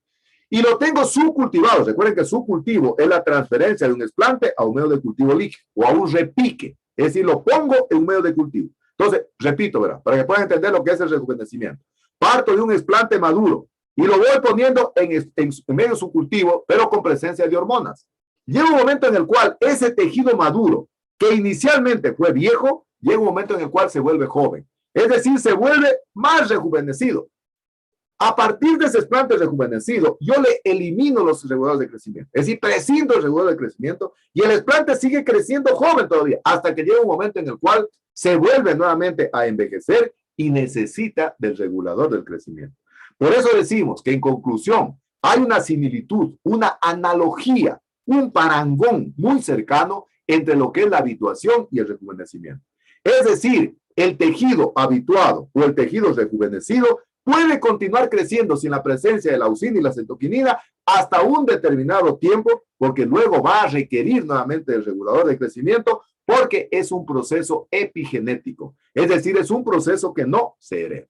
Speaker 1: y lo tengo subcultivado, recuerden que subcultivo es la transferencia de un explante a un medio de cultivo líquido o a un repique, es decir, lo pongo en un medio de cultivo. Entonces, repito, ¿verdad? Para que puedan entender lo que es el rejuvenecimiento. Parto de un explante maduro y lo voy poniendo en medio subcultivo, pero con presencia de hormonas. Llega un momento en el cual ese tejido maduro, que inicialmente fue viejo, llega un momento en el cual se vuelve joven. Es decir, se vuelve más rejuvenecido. A partir de ese explante rejuvenecido, yo le elimino los reguladores de crecimiento. Es decir, prescindo el regulador de crecimiento y el explante sigue creciendo joven todavía, hasta que llega un momento en el cual se vuelve nuevamente a envejecer y necesita del regulador del crecimiento. Por eso decimos que en conclusión hay una similitud, una analogía, un parangón muy cercano entre lo que es la habituación y el rejuvenecimiento. Es decir, el tejido habituado o el tejido rejuvenecido puede continuar creciendo sin la presencia de la leucina y la citoquinina hasta un determinado tiempo, porque luego va a requerir nuevamente el regulador de crecimiento, porque es un proceso epigenético, es decir, es un proceso que no se hereda.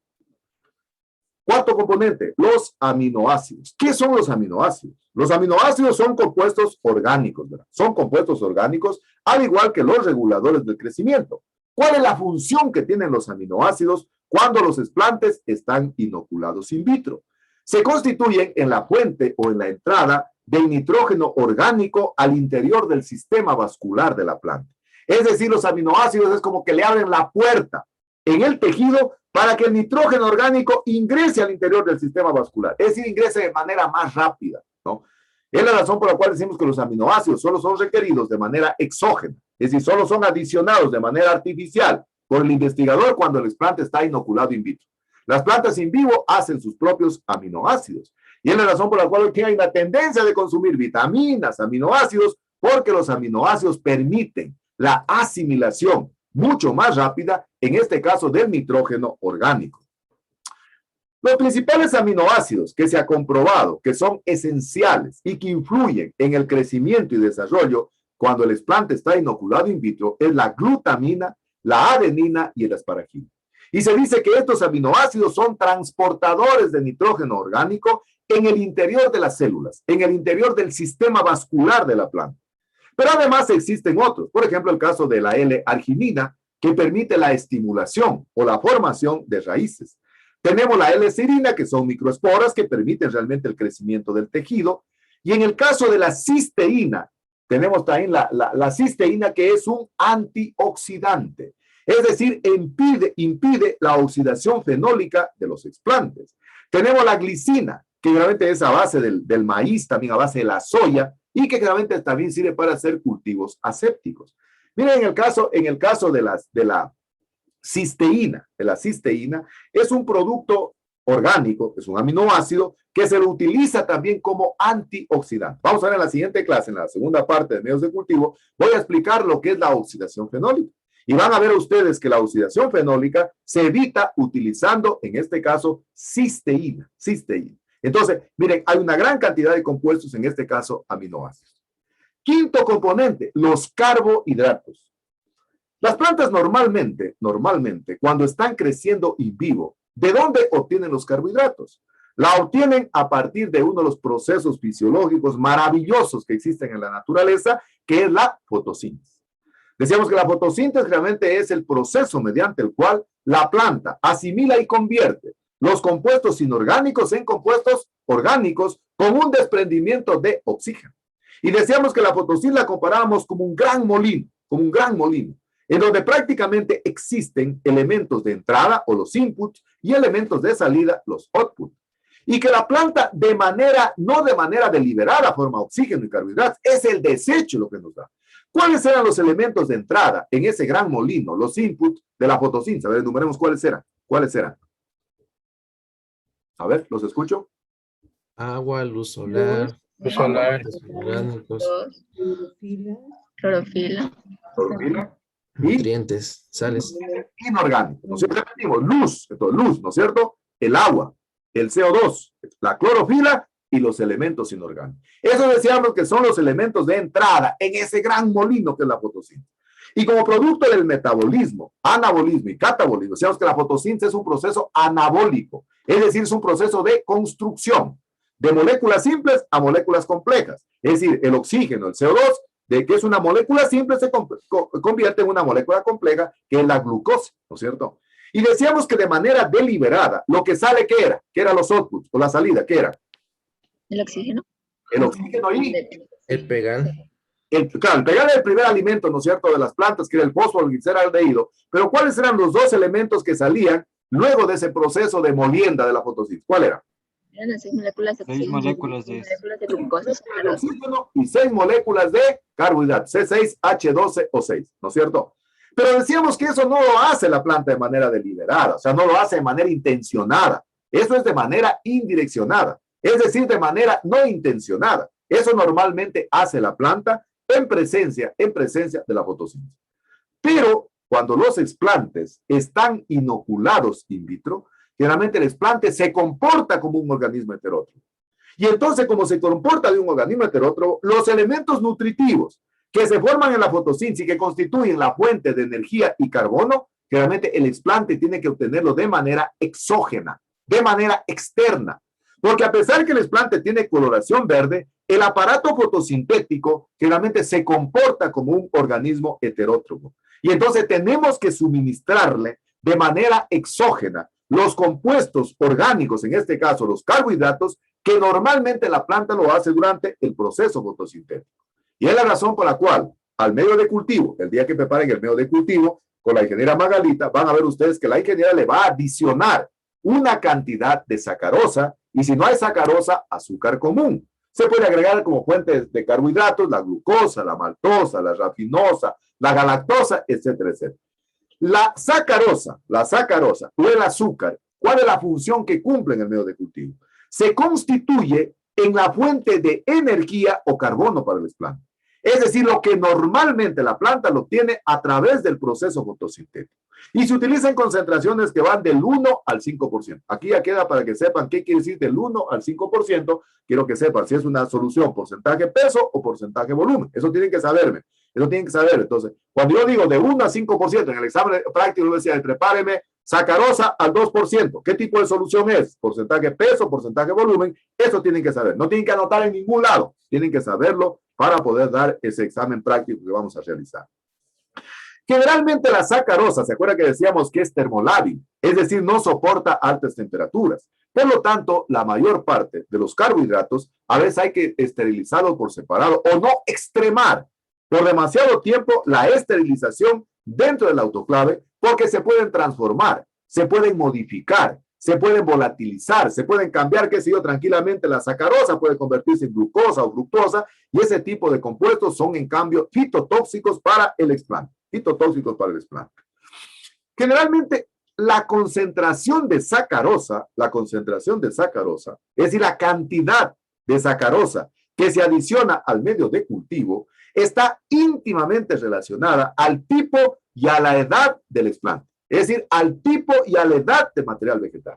Speaker 1: Cuarto componente, los aminoácidos. ¿Qué son los aminoácidos? Los aminoácidos son compuestos orgánicos, ¿verdad? Son compuestos orgánicos, al igual que los reguladores del crecimiento. ¿Cuál es la función que tienen los aminoácidos cuando los explantes están inoculados in vitro? Se constituyen en la fuente o en la entrada del nitrógeno orgánico al interior del sistema vascular de la planta. Es decir, los aminoácidos es como que le abren la puerta en el tejido para que el nitrógeno orgánico ingrese al interior del sistema vascular, es decir, ingrese de manera más rápida, ¿no? Es la razón por la cual decimos que los aminoácidos solo son requeridos de manera exógena, es decir, solo son adicionados de manera artificial por el investigador cuando el explante está inoculado in vitro. Las plantas in vivo hacen sus propios aminoácidos, y es la razón por la cual hay una tendencia de consumir vitaminas, aminoácidos, porque los aminoácidos permiten la asimilación mucho más rápida, en este caso del nitrógeno orgánico. Los principales aminoácidos que se ha comprobado que son esenciales y que influyen en el crecimiento y desarrollo cuando el explante está inoculado in vitro es la glutamina, la adenina y el asparagina. Y se dice que estos aminoácidos son transportadores de nitrógeno orgánico en el interior de las células, en el interior del sistema vascular de la planta. Pero además existen otros, por ejemplo el caso de la L-arginina, que permite la estimulación o la formación de raíces. Tenemos la L-serina, que son microesporas que permiten realmente el crecimiento del tejido. Y en el caso de la cisteína, tenemos también la cisteína, que es un antioxidante. Es decir, impide la oxidación fenólica de los explantes. Tenemos la glicina, que realmente es a base del maíz, también a base de la soya, y que claramente también sirve para hacer cultivos asépticos. Miren, en el caso de la cisteína, es un producto orgánico, es un aminoácido que se lo utiliza también como antioxidante. Vamos a ver en la siguiente clase, en la segunda parte de medios de cultivo, voy a explicar lo que es la oxidación fenólica. Y van a ver ustedes que la oxidación fenólica se evita utilizando, en este caso, cisteína. Entonces, miren, hay una gran cantidad de compuestos, en este caso, aminoácidos. Quinto componente, los carbohidratos. Las plantas normalmente, cuando están creciendo in vivo, ¿de dónde obtienen los carbohidratos? La obtienen a partir de uno de los procesos fisiológicos maravillosos que existen en la naturaleza, que es la fotosíntesis. Decíamos que la fotosíntesis realmente es el proceso mediante el cual la planta asimila y convierte los compuestos inorgánicos en compuestos orgánicos con un desprendimiento de oxígeno. Y decíamos que la fotosíntesis la comparábamos como un gran molino, en donde prácticamente existen elementos de entrada o los inputs y elementos de salida, los outputs. Y que la planta no de manera deliberada forma oxígeno y carbohidratos, es el desecho lo que nos da. ¿Cuáles eran los elementos de entrada en ese gran molino, los inputs de la fotosíntesis? A ver, enumeremos cuáles eran. A ver, ¿los escucho?
Speaker 7: Agua, luz solar, componentes orgánicos,
Speaker 4: Clorofila,
Speaker 1: y
Speaker 7: nutrientes, sales.
Speaker 1: inorgánicos. ¿No es cierto? Repetimos, luz, ¿no es cierto? El agua, el CO2, la clorofila y los elementos inorgánicos. Eso decíamos que son los elementos de entrada en ese gran molino que es la fotosíntesis. Y como producto del metabolismo, anabolismo y catabolismo, decíamos que la fotosíntesis es un proceso anabólico, es decir, es un proceso de construcción de moléculas simples a moléculas complejas. Es decir, el oxígeno, el CO2, de que es una molécula simple, se convierte en una molécula compleja, que es la glucosa, ¿no es cierto? Y decíamos que de manera deliberada, lo que sale, ¿qué era? ¿Qué eran los outputs o la salida? ¿Qué era?
Speaker 4: el oxígeno.
Speaker 1: El oxígeno y
Speaker 7: El pegan.
Speaker 1: claro, el pegar era el primer alimento, ¿no es cierto?, de las plantas, que era el fósforo, el gliceraldehído. Pero ¿cuáles eran los dos elementos que salían luego de ese proceso de molienda de la fotosíntesis? ¿Cuál era?
Speaker 4: Eran las 6 moléculas de
Speaker 8: Seis
Speaker 4: oxígeno,
Speaker 8: moléculas de-
Speaker 4: 6 moléculas de glucosa.
Speaker 1: El oxígeno y 6 moléculas de carbohidratos, C6H12O6, ¿no es cierto? Pero decíamos que eso no lo hace la planta de manera deliberada, o sea, no lo hace de manera intencionada. Eso es de manera indireccionada, es decir, de manera no intencionada. Eso normalmente hace la planta en presencia de la fotosíntesis. Pero cuando los explantes están inoculados in vitro, generalmente el explante se comporta como un organismo heterótropo. Y entonces, como se comporta de un organismo heterótropo, los elementos nutritivos que se forman en la fotosíntesis y que constituyen la fuente de energía y carbono, generalmente el explante tiene que obtenerlo de manera exógena, de manera externa. Porque a pesar que el explante tiene coloración verde, el aparato fotosintético generalmente se comporta como un organismo heterótropo. Y entonces tenemos que suministrarle de manera exógena los compuestos orgánicos, en este caso los carbohidratos, que normalmente la planta lo hace durante el proceso fotosintético. Y es la razón por la cual al medio de cultivo, el día que preparen el medio de cultivo, con la ingeniera Magalita, van a ver ustedes que la ingeniera le va a adicionar una cantidad de sacarosa, y si no hay sacarosa, azúcar común. Se puede agregar como fuentes de carbohidratos la glucosa, la maltosa, la rafinosa, la galactosa, etcétera, etcétera. La sacarosa o el azúcar, ¿cuál es la función que cumple en el medio de cultivo? Se constituye en la fuente de energía o carbono para el explante. Es decir, lo que normalmente la planta lo obtiene a través del proceso fotosintético. Y se utilizan concentraciones que van del 1 al 5%. Aquí ya queda para que sepan qué quiere decir del 1 al 5%. Quiero que sepan si es una solución porcentaje peso o porcentaje volumen. Eso tienen que saberme. Eso tienen que saber. Entonces, cuando yo digo de 1 a 5%, en el examen práctico, yo decía, prepáreme sacarosa al 2%. ¿Qué tipo de solución es? Porcentaje peso, porcentaje volumen. Eso tienen que saber. No tienen que anotar en ningún lado. Tienen que saberlo para poder dar ese examen práctico que vamos a realizar. Generalmente la sacarosa, ¿se acuerda que decíamos que es termolábil? Es decir, no soporta altas temperaturas. Por lo tanto, la mayor parte de los carbohidratos a veces hay que esterilizarlos por separado o no extremar por demasiado tiempo la esterilización dentro del autoclave, porque se pueden transformar, se pueden modificar, se pueden volatilizar, se pueden cambiar, qué sé yo, tranquilamente la sacarosa puede convertirse en glucosa o fructosa, y ese tipo de compuestos son en cambio fitotóxicos para el explante. Fitotóxicos para el explante. Generalmente la concentración de sacarosa, es decir, la cantidad de sacarosa que se adiciona al medio de cultivo, está íntimamente relacionada al tipo y a la edad del explante. Es decir, al tipo y a la edad del material vegetal.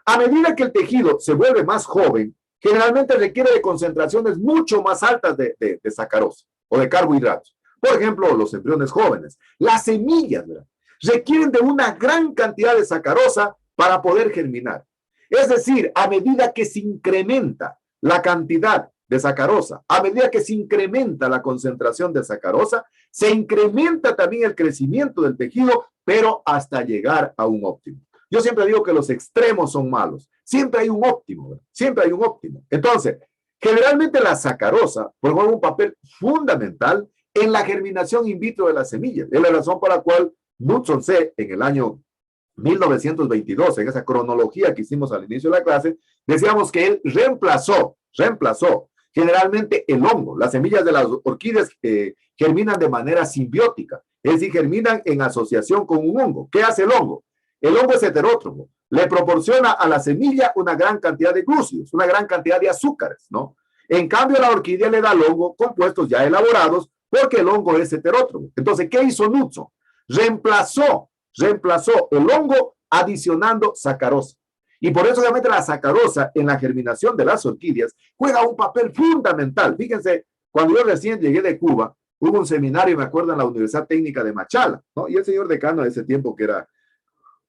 Speaker 1: A medida que el tejido se vuelve más joven, generalmente requiere de concentraciones mucho más altas de sacarosa o de carbohidratos. Por ejemplo, los embriones jóvenes, las semillas, ¿verdad?, requieren de una gran cantidad de sacarosa para poder germinar. Es decir, a medida que se incrementa la cantidad de sacarosa, a medida que se incrementa la concentración de sacarosa, se incrementa también el crecimiento del tejido, pero hasta llegar a un óptimo. Yo siempre digo que los extremos son malos. Siempre hay un óptimo, ¿verdad? Siempre hay un óptimo. Entonces, generalmente la sacarosa juega un papel fundamental en la germinación in vitro de las semillas. Es la razón por la cual Knudson C., en el año 1922, en esa cronología que hicimos al inicio de la clase, decíamos que él reemplazó generalmente el hongo. Las semillas de las orquídeas germinan de manera simbiótica, es decir, germinan en asociación con un hongo. ¿Qué hace el hongo? El hongo es heterótropo. Le proporciona a la semilla una gran cantidad de glúcidos, una gran cantidad de azúcares, ¿no? En cambio, la orquídea le da al hongo compuestos ya elaborados porque el hongo es heterótropo. Entonces, ¿qué hizo Knudson? Reemplazó el hongo adicionando sacarosa. Y por eso realmente la sacarosa en la germinación de las orquídeas juega un papel fundamental. Fíjense, cuando yo recién llegué de Cuba, hubo un seminario, me acuerdo, en la Universidad Técnica de Machala, ¿no? Y el señor decano de ese tiempo, que era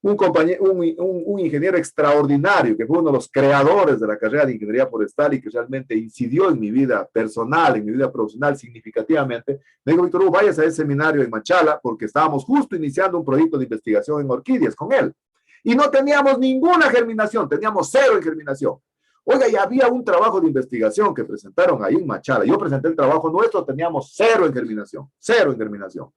Speaker 1: un ingeniero extraordinario, que fue uno de los creadores de la carrera de ingeniería forestal y que realmente incidió en mi vida personal, en mi vida profesional significativamente, me dijo: Víctor Hugo, vayas a ese seminario en Machala, porque estábamos justo iniciando un proyecto de investigación en orquídeas con él. Y no teníamos ninguna germinación, teníamos 0 en germinación. Oiga, y había un trabajo de investigación que presentaron ahí en Machala. Yo presenté el trabajo nuestro, teníamos 0 en germinación, 0 en germinación.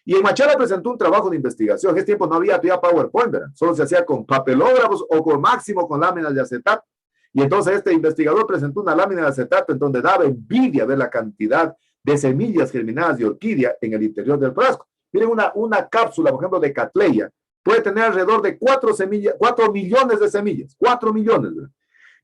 Speaker 1: Y en Machala presentó un trabajo de investigación. En ese tiempo no había todavía PowerPoint, ¿verdad? Solo se hacía con papelógrafos o con máximo con láminas de acetato. Y entonces este investigador presentó una lámina de acetato en donde daba envidia ver la cantidad de semillas germinadas de orquídea en el interior del frasco. Miren, una cápsula, por ejemplo, de Cattleya, puede tener alrededor de 4 millones de semillas. 4 millones, ¿verdad?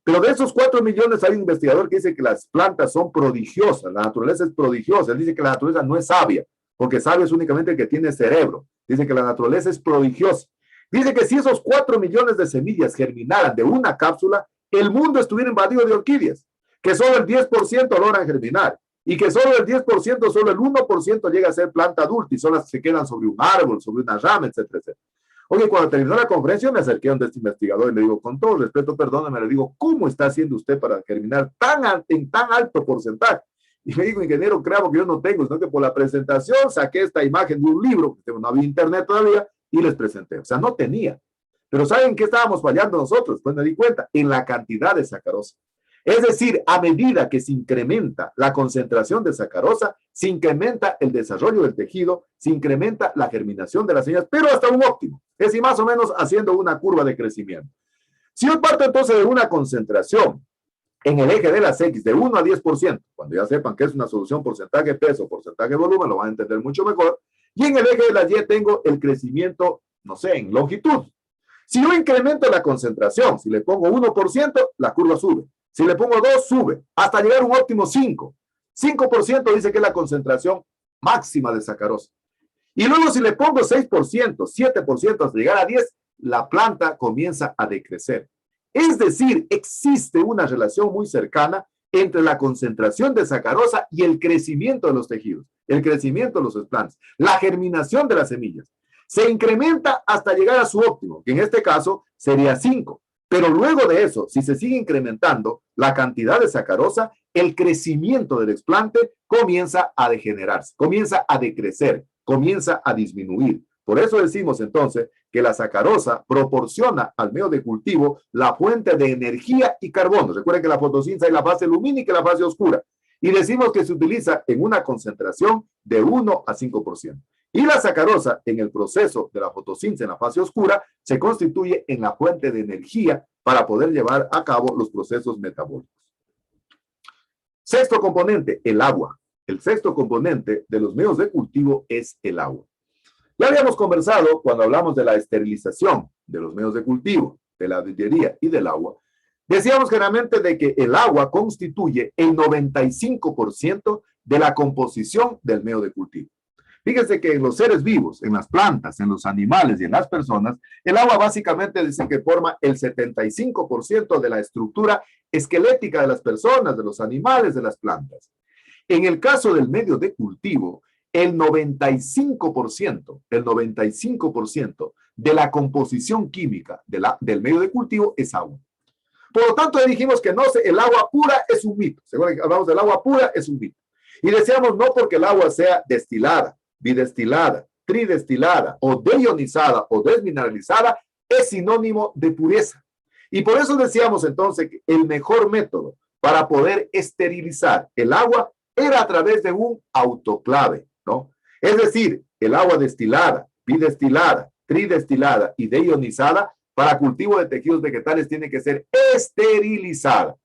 Speaker 1: Pero de esos 4 millones hay un investigador que dice que las plantas son prodigiosas. La naturaleza es prodigiosa. Él dice que la naturaleza no es sabia, porque sabio es únicamente el que tiene cerebro. Dice que la naturaleza es prodigiosa. Dice que si esos 4 millones de semillas germinaran de una cápsula, el mundo estuviera invadido de orquídeas, que solo el 10% logran germinar, y que solo el 10%, solo el 1% llega a ser planta adulta, y son las que se quedan sobre un árbol, sobre una rama, etcétera, etcétera. Oye, cuando terminó la conferencia me acerqué a este investigador y le digo, con todo respeto, perdóname, le digo, ¿cómo está haciendo usted para germinar en tan alto porcentaje? Y me dijo, ingeniero, creo que yo no tengo, sino que por la presentación saqué esta imagen de un libro, que no había internet todavía, y les presenté. O sea, no tenía. Pero ¿saben qué estábamos fallando nosotros? Pues me di cuenta, en la cantidad de sacarosa. Es decir, a medida que se incrementa la concentración de sacarosa, se incrementa el desarrollo del tejido, se incrementa la germinación de las semillas, pero hasta un óptimo. Es decir, más o menos haciendo una curva de crecimiento. Si yo parto entonces de una concentración en el eje de las X de 1 a 10%, cuando ya sepan que es una solución porcentaje peso, porcentaje volumen, lo van a entender mucho mejor, y en el eje de las Y tengo el crecimiento, no sé, en longitud. Si yo incremento la concentración, si le pongo 1%, la curva sube. Si le pongo 2, sube, hasta llegar a un óptimo 5. 5% dice que es la concentración máxima de sacarosa. Y luego si le pongo 6%, 7% hasta llegar a 10, la planta comienza a decrecer. Es decir, existe una relación muy cercana entre la concentración de sacarosa y el crecimiento de los tejidos, el crecimiento de los desplantes, la germinación de las semillas. Se incrementa hasta llegar a su óptimo, que en este caso sería 5. Pero luego de eso, si se sigue incrementando la cantidad de sacarosa, el crecimiento del desplante comienza a degenerarse, comienza a decrecer, comienza a disminuir. Por eso decimos entonces que la sacarosa proporciona al medio de cultivo la fuente de energía y carbono. Recuerden que la fotosíntesis hay la fase lumínica y la fase oscura. Y decimos que se utiliza en una concentración de 1 a 5%. Y la sacarosa, en el proceso de la fotosíntesis en la fase oscura, se constituye en la fuente de energía para poder llevar a cabo los procesos metabólicos. Sexto componente, el agua. El sexto componente de los medios de cultivo es el agua. Ya habíamos conversado cuando hablamos de la esterilización de los medios de cultivo, de la villería y del agua. Decíamos generalmente de que el agua constituye el 95% de la composición del medio de cultivo. Fíjense que en los seres vivos, en las plantas, en los animales y en las personas, el agua básicamente dicen que forma el 75% de la estructura esquelética de las personas, de los animales, de las plantas. En el caso del medio de cultivo, el 95% de la composición química del medio de cultivo es agua. Por lo tanto, dijimos que no, el agua pura es un mito. Según hablamos del agua pura, es un mito. Y decíamos no porque el agua sea destilada, bidestilada, tridestilada o deionizada o desmineralizada, es sinónimo de pureza. Y por eso decíamos entonces que el mejor método para poder esterilizar el agua era a través de un autoclave, ¿no? Es decir, el agua destilada, bidestilada, tridestilada y deionizada para cultivo de tejidos vegetales tiene que ser esterilizada.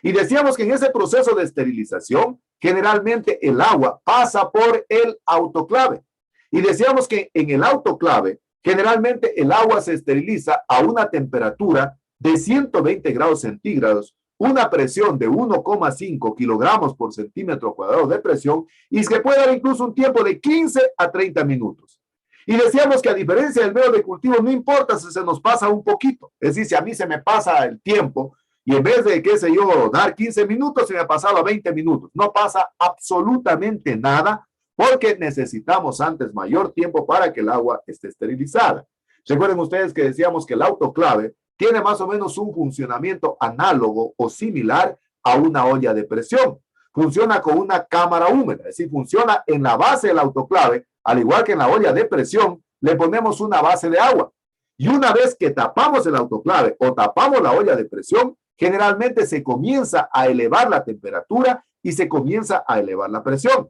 Speaker 1: Y decíamos que en ese proceso de esterilización, generalmente el agua pasa por el autoclave. Y decíamos que en el autoclave, generalmente el agua se esteriliza a una temperatura de 120 grados centígrados, una presión de 1,5 kilogramos por centímetro cuadrado de presión, y se puede dar incluso un tiempo de 15 a 30 minutos. Y decíamos que a diferencia del medio de cultivo, no importa si se nos pasa un poquito. Es decir, si a mí se me pasa el tiempo, y en vez de, qué sé yo, dar 15 minutos, se me ha pasado a 20 minutos. No pasa absolutamente nada porque necesitamos antes mayor tiempo para que el agua esté esterilizada. Recuerden ustedes que decíamos que el autoclave tiene más o menos un funcionamiento análogo o similar a una olla de presión. Funciona con una cámara húmeda, es decir, funciona en la base del autoclave, al igual que en la olla de presión, le ponemos una base de agua. Y una vez que tapamos el autoclave o tapamos la olla de presión, generalmente se comienza a elevar la temperatura y se comienza a elevar la presión.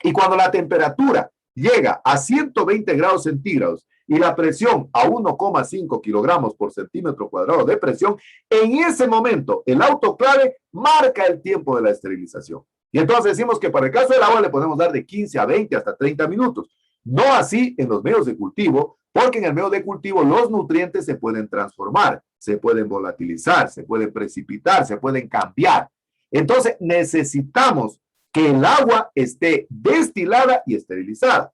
Speaker 1: Y cuando la temperatura llega a 120 grados centígrados y la presión a 1,5 kilogramos por centímetro cuadrado de presión, en ese momento el autoclave marca el tiempo de la esterilización. Y entonces decimos que para el caso del agua le podemos dar de 15 a 20 hasta 30 minutos. No así en los medios de cultivo, porque en el medio de cultivo los nutrientes se pueden transformar, se pueden volatilizar, se pueden precipitar, se pueden cambiar. Entonces necesitamos que el agua esté destilada y esterilizada.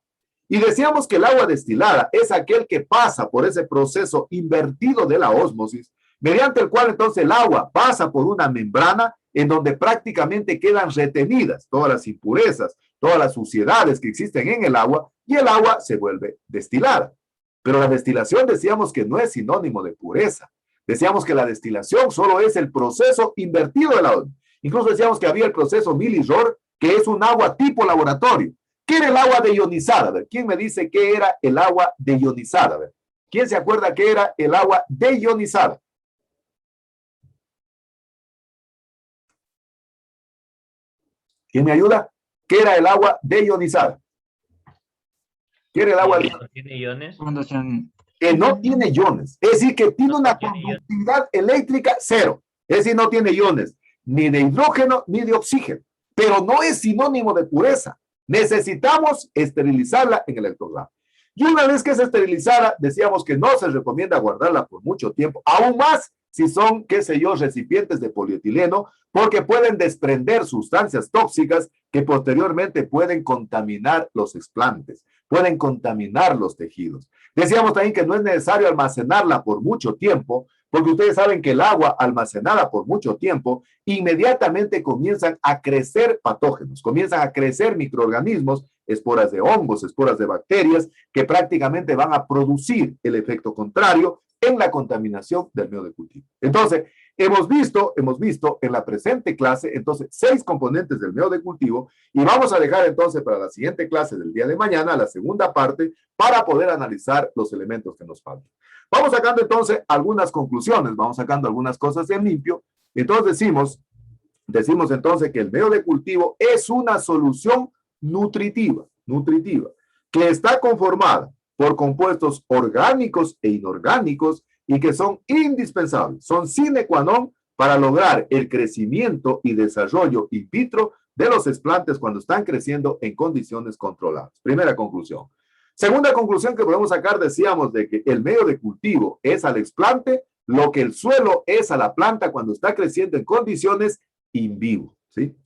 Speaker 1: Y decíamos que el agua destilada es aquel que pasa por ese proceso invertido de la ósmosis, mediante el cual entonces el agua pasa por una membrana en donde prácticamente quedan retenidas todas las impurezas, todas las suciedades que existen en el agua, y el agua se vuelve destilada. Pero la destilación decíamos que no es sinónimo de pureza. Decíamos que la destilación solo es el proceso invertido de la ósmosis. Incluso decíamos que había el proceso Milley-Rohr, que es un agua tipo laboratorio. ¿Qué era el agua deionizada? A ver, ¿quién me dice qué era el agua deionizada? A ver, ¿quién se acuerda qué era el agua deionizada? ¿Quién me ayuda? ¿Qué era el agua deionizada? ¿Qué era el agua deionizada?
Speaker 2: ¿Tiene iones?
Speaker 1: Que no tiene iones, es decir, que tiene una conductividad eléctrica cero, es decir, no tiene iones, ni de hidrógeno ni de oxígeno, pero no es sinónimo de pureza. Necesitamos esterilizarla en el electrograma. Y una vez que es esterilizada, decíamos que no se recomienda guardarla por mucho tiempo, aún más si son, qué sé yo, recipientes de polietileno, porque pueden desprender sustancias tóxicas que posteriormente pueden contaminar los explantes, pueden contaminar los tejidos. Decíamos también que no es necesario almacenarla por mucho tiempo, porque ustedes saben que el agua almacenada por mucho tiempo, inmediatamente comienzan a crecer patógenos, comienzan a crecer microorganismos, esporas de hongos, esporas de bacterias, que prácticamente van a producir el efecto contrario en la contaminación del medio de cultivo. Entonces, hemos visto en la presente clase, entonces, 6 componentes del medio de cultivo, y vamos a dejar entonces para la siguiente clase del día de mañana, la segunda parte, para poder analizar los elementos que nos faltan. Vamos sacando entonces algunas conclusiones, vamos sacando algunas cosas en limpio. Entonces decimos entonces que el medio de cultivo es una solución nutritiva, que está conformada por compuestos orgánicos e inorgánicos y que son indispensables, son sine qua non para lograr el crecimiento y desarrollo in vitro de los explantes cuando están creciendo en condiciones controladas. Primera conclusión. Segunda conclusión que podemos sacar, decíamos de que el medio de cultivo es al explante lo que el suelo es a la planta cuando está creciendo en condiciones in vivo, ¿sí?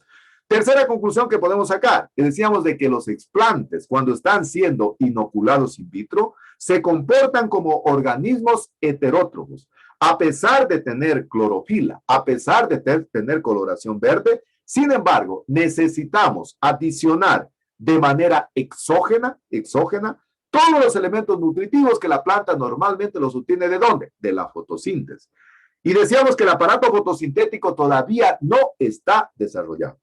Speaker 1: Tercera conclusión que podemos sacar, que decíamos de que los explantes, cuando están siendo inoculados in vitro, se comportan como organismos heterótrofos. A pesar de tener clorofila, a pesar de tener coloración verde, sin embargo, necesitamos adicionar de manera exógena, todos los elementos nutritivos que la planta normalmente los obtiene ¿de dónde? De la fotosíntesis. Y decíamos que el aparato fotosintético todavía no está desarrollado.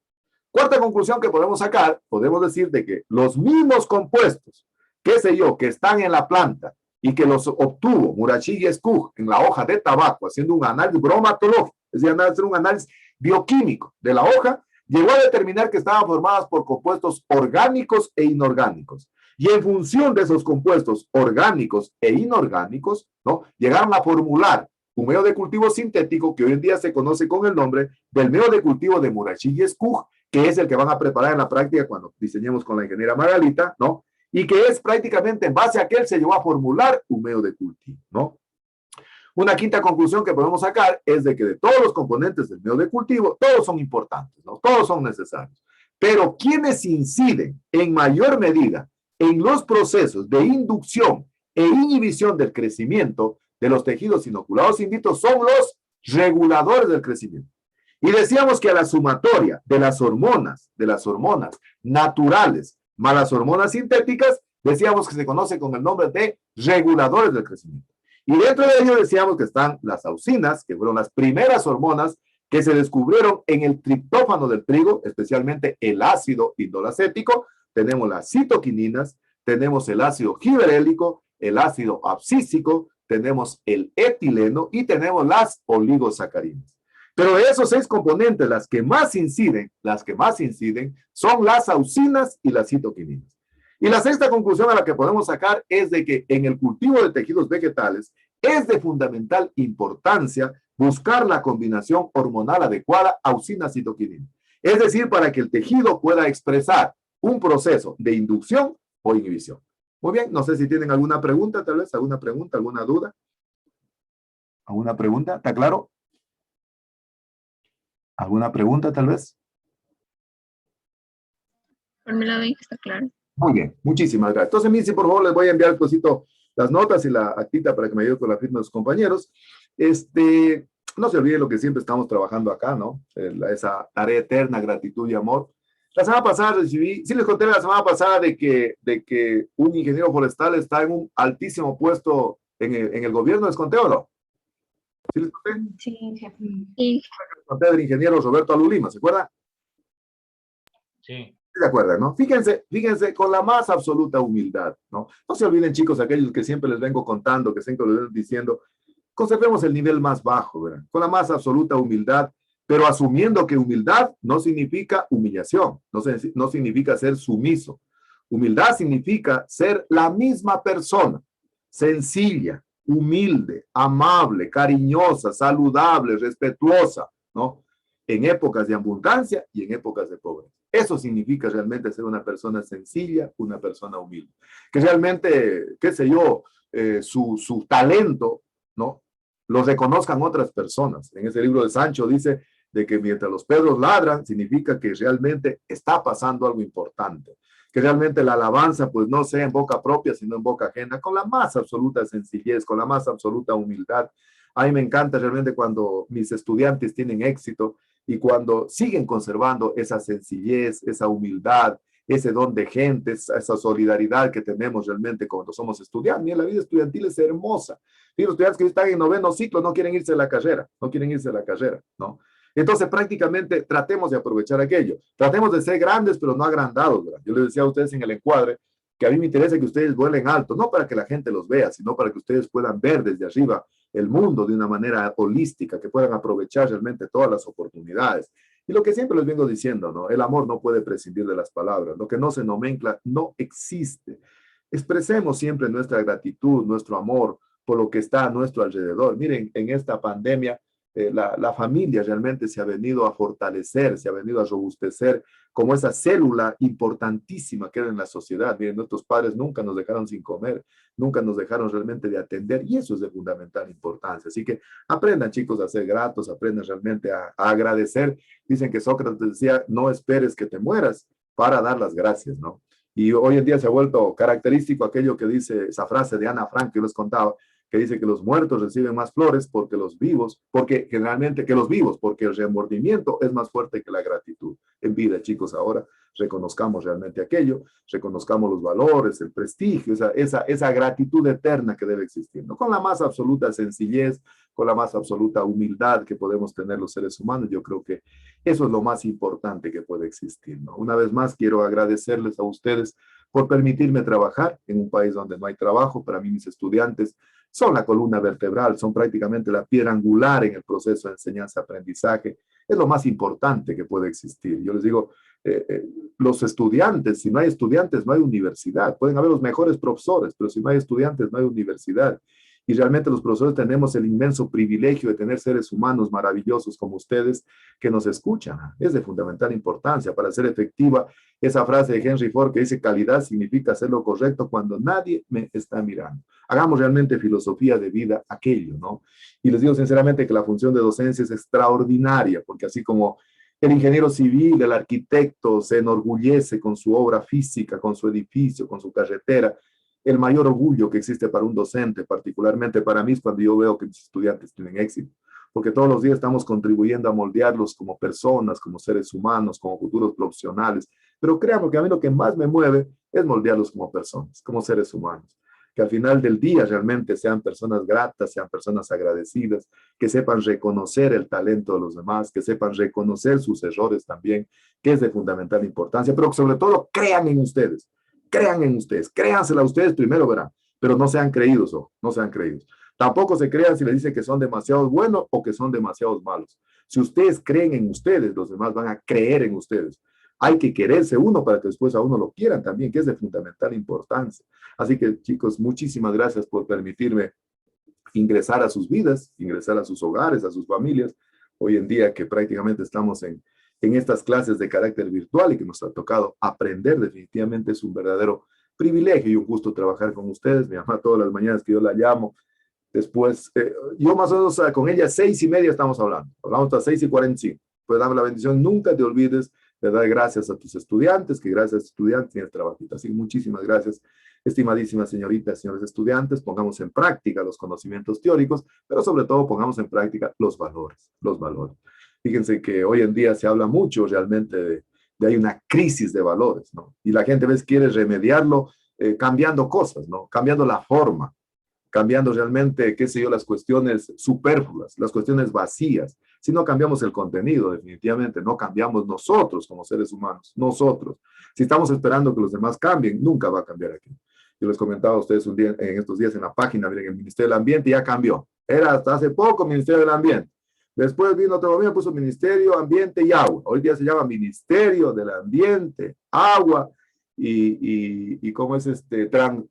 Speaker 1: Cuarta conclusión que podemos sacar, podemos decir de que los mismos compuestos, qué sé yo, que están en la planta y que los obtuvo Murashige Skug en la hoja de tabaco, haciendo un análisis bromatológico, es decir, hacer un análisis bioquímico de la hoja, llegó a determinar que estaban formadas por compuestos orgánicos e inorgánicos. Y en función de esos compuestos orgánicos e inorgánicos, ¿no?, llegaron a formular un medio de cultivo sintético que hoy en día se conoce con el nombre del medio de cultivo de Murashige Skug, que es el que van a preparar en la práctica cuando diseñemos con la ingeniera Margarita, ¿no? Y que es prácticamente en base a que él se llevó a formular un medio de cultivo, ¿no? Una quinta conclusión que podemos sacar es de que de todos los componentes del medio de cultivo, todos son importantes, ¿no? Todos son necesarios. Pero quienes inciden en mayor medida en los procesos de inducción e inhibición del crecimiento de los tejidos inoculados in vitro son los reguladores del crecimiento. Y decíamos que a la sumatoria de las hormonas naturales más las hormonas sintéticas, decíamos que se conoce con el nombre de reguladores del crecimiento. Y dentro de ello decíamos que están las auxinas, que fueron las primeras hormonas que se descubrieron en el triptófano del trigo, especialmente el ácido indolacético. Tenemos las citoquininas, tenemos el ácido giberélico, el ácido abscísico, tenemos el etileno y tenemos las oligosacarinas. Pero de esos 6 componentes, las que más inciden son las auxinas y las citoquininas. Y la sexta conclusión a la que podemos sacar es de que en el cultivo de tejidos vegetales es de fundamental importancia buscar la combinación hormonal adecuada auxina-citoquinina. Es decir, para que el tejido pueda expresar un proceso de inducción o inhibición. Muy bien, no sé si tienen alguna pregunta, tal vez, alguna pregunta, alguna duda. ¿Alguna pregunta? ¿Está claro? ¿Alguna pregunta, tal vez?
Speaker 4: Por mi lado, está claro.
Speaker 1: Muy bien, muchísimas gracias. Entonces, Missy, por favor, les voy a enviar el cosito, las notas y la actita para que me ayude con la firma de sus compañeros. No se olviden lo que siempre estamos trabajando acá, ¿no? Esa tarea eterna, gratitud y amor. La semana pasada recibí, sí les conté la semana pasada de que un ingeniero forestal está en un altísimo puesto en el gobierno, ¿les conté o no? ¿Sí les conté?
Speaker 6: Sí, jefe.
Speaker 4: Y
Speaker 1: Les conté del ingeniero Roberto Alulima, ¿se acuerdan?
Speaker 2: Sí.
Speaker 1: ¿De acuerdo, no? Fíjense, con la más absoluta humildad, ¿no? No se olviden, chicos, aquellos que siempre les vengo contando, que siempre les vengo diciendo, conservemos el nivel más bajo, ¿verdad? Con la más absoluta humildad, pero asumiendo que humildad no significa humillación, no significa ser sumiso. Humildad significa ser la misma persona, sencilla, humilde, amable, cariñosa, saludable, respetuosa, ¿no? En épocas de abundancia y en épocas de pobreza. Eso significa realmente ser una persona sencilla, una persona humilde. Que realmente, qué sé yo, su talento, ¿no? Lo reconozcan otras personas. En ese libro de Sancho dice de que mientras los perros ladran, significa que realmente está pasando algo importante. Que realmente la alabanza, pues no sea en boca propia, sino en boca ajena, con la más absoluta sencillez, con la más absoluta humildad. A mí me encanta realmente cuando mis estudiantes tienen éxito y cuando siguen conservando esa sencillez, esa humildad, ese don de gente, esa solidaridad que tenemos realmente cuando somos estudiantes. Y la vida estudiantil es hermosa. Y los estudiantes que están en noveno ciclo no quieren irse a la carrera, ¿no? Entonces, prácticamente, tratemos de aprovechar aquello. Tratemos de ser grandes, pero no agrandados, ¿verdad? Yo les decía a ustedes en el encuadre que a mí me interesa que ustedes vuelen alto, no para que la gente los vea, sino para que ustedes puedan ver desde arriba el mundo de una manera holística, que puedan aprovechar realmente todas las oportunidades. Y lo que siempre les vengo diciendo, ¿no? El amor no puede prescindir de las palabras. Lo que no se nomencla no existe. Expresemos siempre nuestra gratitud, nuestro amor por lo que está a nuestro alrededor. Miren, en esta pandemia, la familia realmente se ha venido a fortalecer, se ha venido a robustecer como esa célula importantísima que era en la sociedad. Miren, nuestros padres nunca nos dejaron sin comer, nunca nos dejaron realmente de atender y eso es de fundamental importancia. Así que aprendan, chicos, a ser gratos, aprendan realmente a agradecer. Dicen que Sócrates decía, no esperes que te mueras para dar las gracias, ¿no? Y hoy en día se ha vuelto característico aquello que dice esa frase de Ana Frank que yo les contaba, que dice que los muertos reciben más flores porque los vivos, porque generalmente que los vivos, porque el remordimiento es más fuerte que la gratitud. En vida, chicos, ahora reconozcamos realmente aquello, reconozcamos los valores, el prestigio, esa gratitud eterna que debe existir, ¿no? Con la más absoluta sencillez, con la más absoluta humildad que podemos tener los seres humanos. Yo creo que eso es lo más importante que puede existir, ¿no? Una vez más, quiero agradecerles a ustedes por permitirme trabajar en un país donde no hay trabajo. Para mí, mis estudiantes son la columna vertebral, son prácticamente la piedra angular en el proceso de enseñanza-aprendizaje. Es lo más importante que puede existir. Yo les digo, los estudiantes, si no hay estudiantes, no hay universidad. Pueden haber los mejores profesores, pero si no hay estudiantes, no hay universidad. Y realmente los profesores tenemos el inmenso privilegio de tener seres humanos maravillosos como ustedes que nos escuchan. Es de fundamental importancia para ser efectiva esa frase de Henry Ford que dice calidad significa hacer lo correcto cuando nadie me está mirando. Hagamos realmente filosofía de vida aquello, ¿no? Y les digo sinceramente que la función de docencia es extraordinaria, porque así como el ingeniero civil, el arquitecto se enorgullece con su obra física, con su edificio, con su carretera, el mayor orgullo que existe para un docente, particularmente para mí, es cuando yo veo que mis estudiantes tienen éxito, porque todos los días estamos contribuyendo a moldearlos como personas, como seres humanos, como futuros profesionales, pero créanme que a mí lo que más me mueve es moldearlos como personas, como seres humanos, que al final del día realmente sean personas gratas, sean personas agradecidas, que sepan reconocer el talento de los demás, que sepan reconocer sus errores también, que es de fundamental importancia, pero que sobre todo crean en ustedes, créansela a ustedes primero, verán, pero no sean creídos, no sean creídos. Tampoco se crean si les dicen que son demasiado buenos o que son demasiado malos. Si ustedes creen en ustedes, los demás van a creer en ustedes. Hay que quererse uno para que después a uno lo quieran también, que es de fundamental importancia. Así que, chicos, muchísimas gracias por permitirme ingresar a sus vidas, ingresar a sus hogares, a sus familias. Hoy en día que prácticamente estamos en estas clases de carácter virtual y que nos ha tocado aprender, definitivamente es un verdadero privilegio y un gusto trabajar con ustedes. Mi mamá todas las mañanas que yo la llamo, después, yo más o menos con ella 6:30 estamos hablando, hablamos hasta 6:45. Pues dame la bendición, nunca te olvides Le doy gracias a tus estudiantes, que gracias a tus estudiantes tienes trabajito. Así que muchísimas gracias, estimadísimas señoritas, señores estudiantes. Pongamos en práctica los conocimientos teóricos, pero sobre todo pongamos en práctica los valores, los valores. Fíjense que hoy en día se habla mucho realmente de hay una crisis de valores, ¿no? Y la gente a veces quiere remediarlo cambiando cosas, ¿no? Cambiando la forma, cambiando realmente, qué sé yo, las cuestiones superfluas, las cuestiones vacías. Si no cambiamos el contenido, definitivamente no cambiamos nosotros como seres humanos, nosotros. Si estamos esperando que los demás cambien, nunca va a cambiar aquí. Yo les comentaba a ustedes un día, en estos días en la página, miren, el Ministerio del Ambiente ya cambió. Era hasta hace poco Ministerio del Ambiente. Después vino otro gobierno, puso Ministerio Ambiente y Agua. Hoy día se llama Ministerio del Ambiente, Agua y cómo es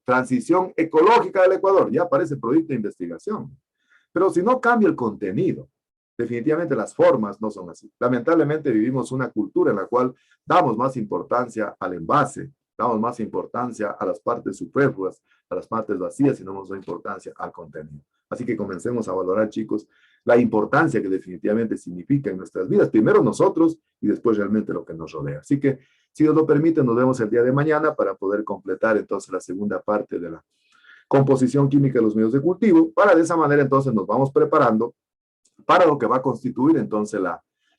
Speaker 1: transición ecológica del Ecuador. Ya aparece proyecto de investigación. Pero si no cambia el contenido, definitivamente las formas no son así. Lamentablemente vivimos una cultura en la cual damos más importancia al envase, damos más importancia a las partes superfluas, a las partes vacías y no nos da importancia al contenido. Así que comencemos a valorar, chicos, la importancia que definitivamente significa en nuestras vidas. Primero nosotros y después realmente lo que nos rodea. Así que, si Dios lo permite, nos vemos el día de mañana para poder completar entonces la segunda parte de la composición química de los medios de cultivo. Para de esa manera entonces nos vamos preparando para lo que va a constituir entonces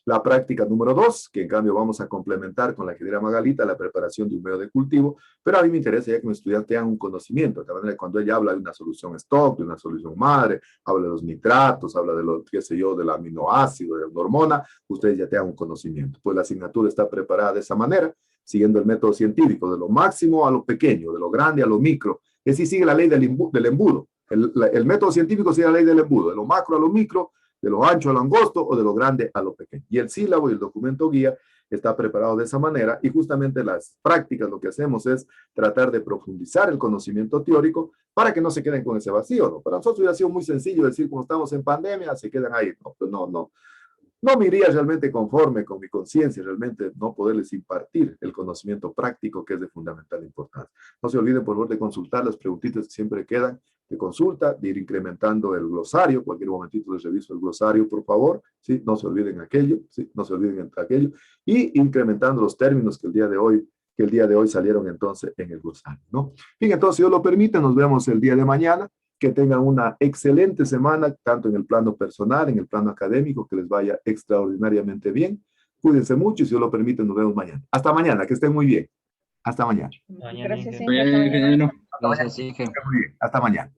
Speaker 1: la práctica número 2, que en cambio vamos a complementar con la que dirá Magalita, la preparación de un medio de cultivo, pero a mí me interesa ya que mis estudiantes tengan un conocimiento, de manera que cuando ella habla de una solución stock, de una solución madre, habla de los nitratos, habla de lo, qué sé yo, del aminoácido, de la hormona, ustedes ya tengan un conocimiento. Pues la asignatura está preparada de esa manera, siguiendo el método científico, de lo máximo a lo pequeño, de lo grande a lo micro, es decir, sigue la ley del embudo. El método científico sigue la ley del embudo, de lo macro a lo micro, de lo ancho a lo angosto o de lo grande a lo pequeño. Y el sílabo y el documento guía está preparado de esa manera y justamente las prácticas lo que hacemos es tratar de profundizar el conocimiento teórico para que no se queden con ese vacío, ¿no? Para nosotros hubiera sido muy sencillo decir, como estamos en pandemia, se quedan ahí. No, pues no me iría realmente conforme con mi conciencia, realmente no poderles impartir el conocimiento práctico que es de fundamental importancia. No se olviden, por favor, de consultar las preguntitas que siempre quedan de consulta, de ir incrementando el glosario. Cualquier momentito les reviso el glosario, por favor. ¿Sí? No se olviden aquello, ¿sí? No se olviden aquello. Y incrementando los términos que el día de hoy salieron entonces en el glosario, ¿no? Bien, entonces, si Dios lo permite, nos vemos el día de mañana. Que tengan una excelente semana, tanto en el plano personal, en el plano académico, que les vaya extraordinariamente bien. Cuídense mucho y si Dios lo permite, nos vemos mañana. Hasta mañana, que estén muy bien. Hasta mañana.
Speaker 2: Mañana
Speaker 8: Gracias,
Speaker 2: inicia.
Speaker 8: Inge. Hasta mañana.
Speaker 9: Gracias, Inge.
Speaker 1: Muy bien. Hasta mañana.